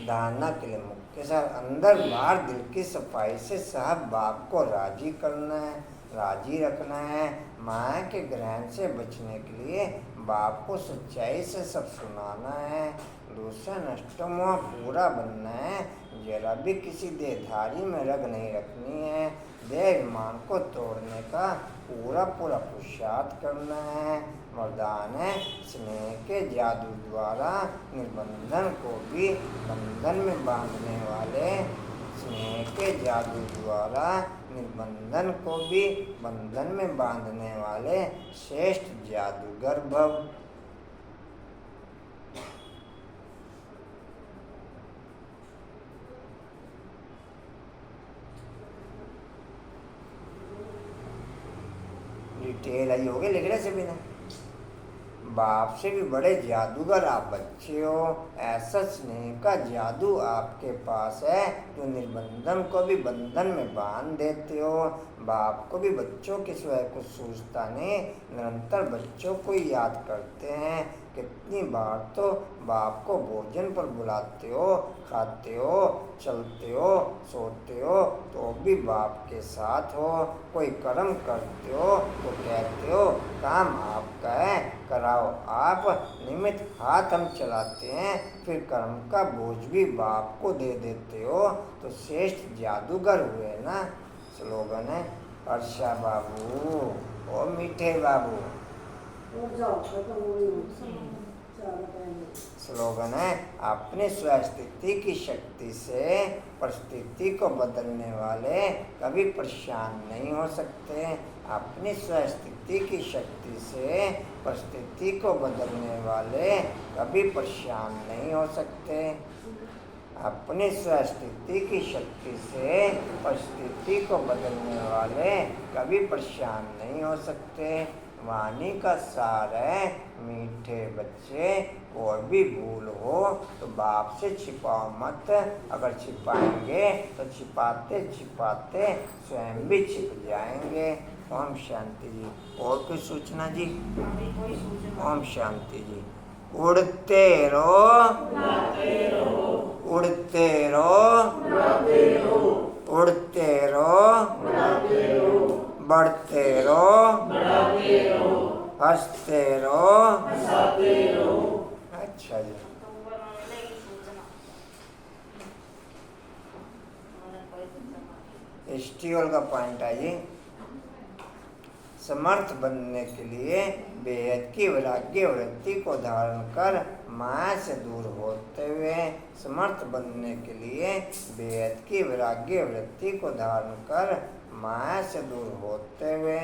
धारणा के लिए मुख्य सर अंदर बाहर दिल की सफाई से साहब बाप को राजी करना है, राजी रखना है। माया के ग्रहण से बचने के लिए बाप को सच्चाई से सब सुनाना है। दूसरा नष्टमोह पूरा बनना है, जरा भी किसी देहधारी में रग नहीं रखनी है। देहाभिमान को तोड़ने का पूरा पुरुषार्थ करना है। वरदान है स्नेह के जादू द्वारा निर्बंधन को भी बंधन में बांधने वाले, स्नेह के जादू द्वारा निर्बंधन को भी बंधन में बांधने वाले श्रेष्ठ जादूगर भव। डिटेल आई होगी लिख रहे से बिना। बाप से भी बड़े जादूगर आप बच्चे हो, ऐसा स्नेह का जादू आपके पास है जो निर्बंधन को भी बंधन में बांध देते हो। बाप को भी बच्चों के सिवाय कुछ सूझता नहीं, निरंतर बच्चों को ही याद करते हैं। कितनी बार तो बाप को भोजन पर बुलाते हो, खाते हो, चलते हो, सोते हो तो भी बाप के साथ हो। कोई कर्म करते हो तो कहते हो काम आपका है, कराओ आप, निमित्त हाथ हम चलाते हैं, फिर कर्म का बोझ भी बाप को दे देते हो, तो श्रेष्ठ जादूगर हुए ना। स्लोगन है अर्षा बाबू ओ मीठे बाबू। स्लोगन है अपनी स्वस्थिति की शक्ति से परिस्थिति को बदलने वाले कभी परेशान नहीं हो सकते। अपनी स्वस्थिति की शक्ति से परिस्थिति को बदलने वाले कभी परेशान नहीं हो सकते। अपनी स्वस्थिति की शक्ति से परिस्थिति को बदलने वाले कभी परेशान नहीं हो सकते। वाणी का सार है। मीठे बच्चे, कोई भी भूल हो तो बाप से छिपाओ मत। अगर छिपाएंगे तो छिपाते छिपाते स्वयं भी छिप जाएंगे। ओम शांति जी। और कोई सूचना जी? ओम शांति जी। उड़ते रहो, उड़ते रहो, उड़ते रहो, बढ़ते रहो, हंसते रहो। अच्छा जी। स्टील का पॉइंट है जी। समर्थ बनने के लिए बेहद की वैराग्य वृत्ति को धारण कर माया से दूर होते हुए, समर्थ बनने के लिए बेहद की वैराग्य वृत्ति को धारण कर माया से दूर होते हुए,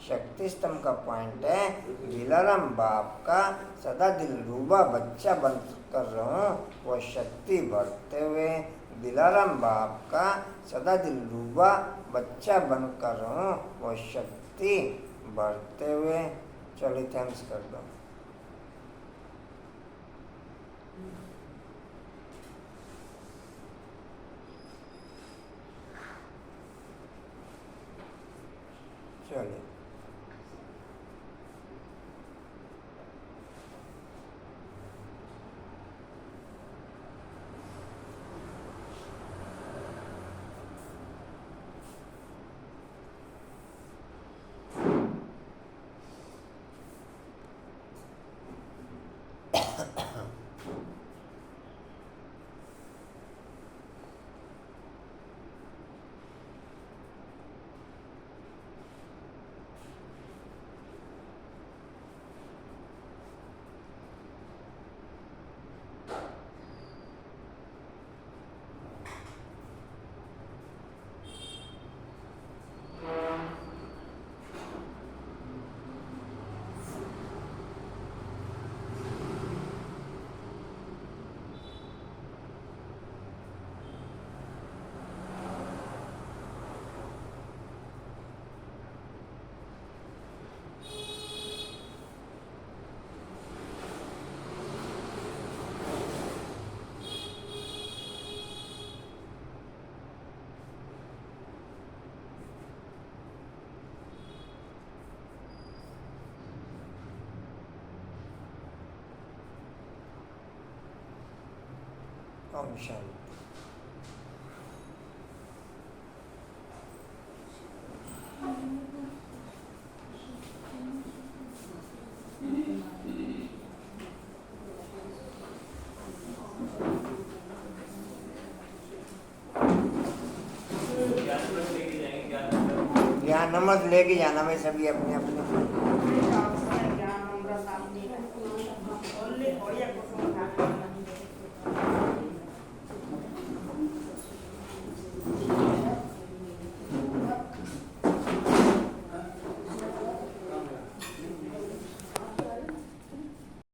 शक्ति स्तंभ का पॉइंट है। दिलाराम बाप का सदा दिलरुबा बच्चा बन कर रहूं, वो शक्ति बढ़ते हुए। दिलाराम बाप का सदा दिलरुबा बच्चा बन कर रहूं, वो शक्ति बढ़ते हुए। चलिए थैंक्स कर दो। चलिए ओम शांति। ज्ञान नमक लेके जाना में सभी अपने अपने।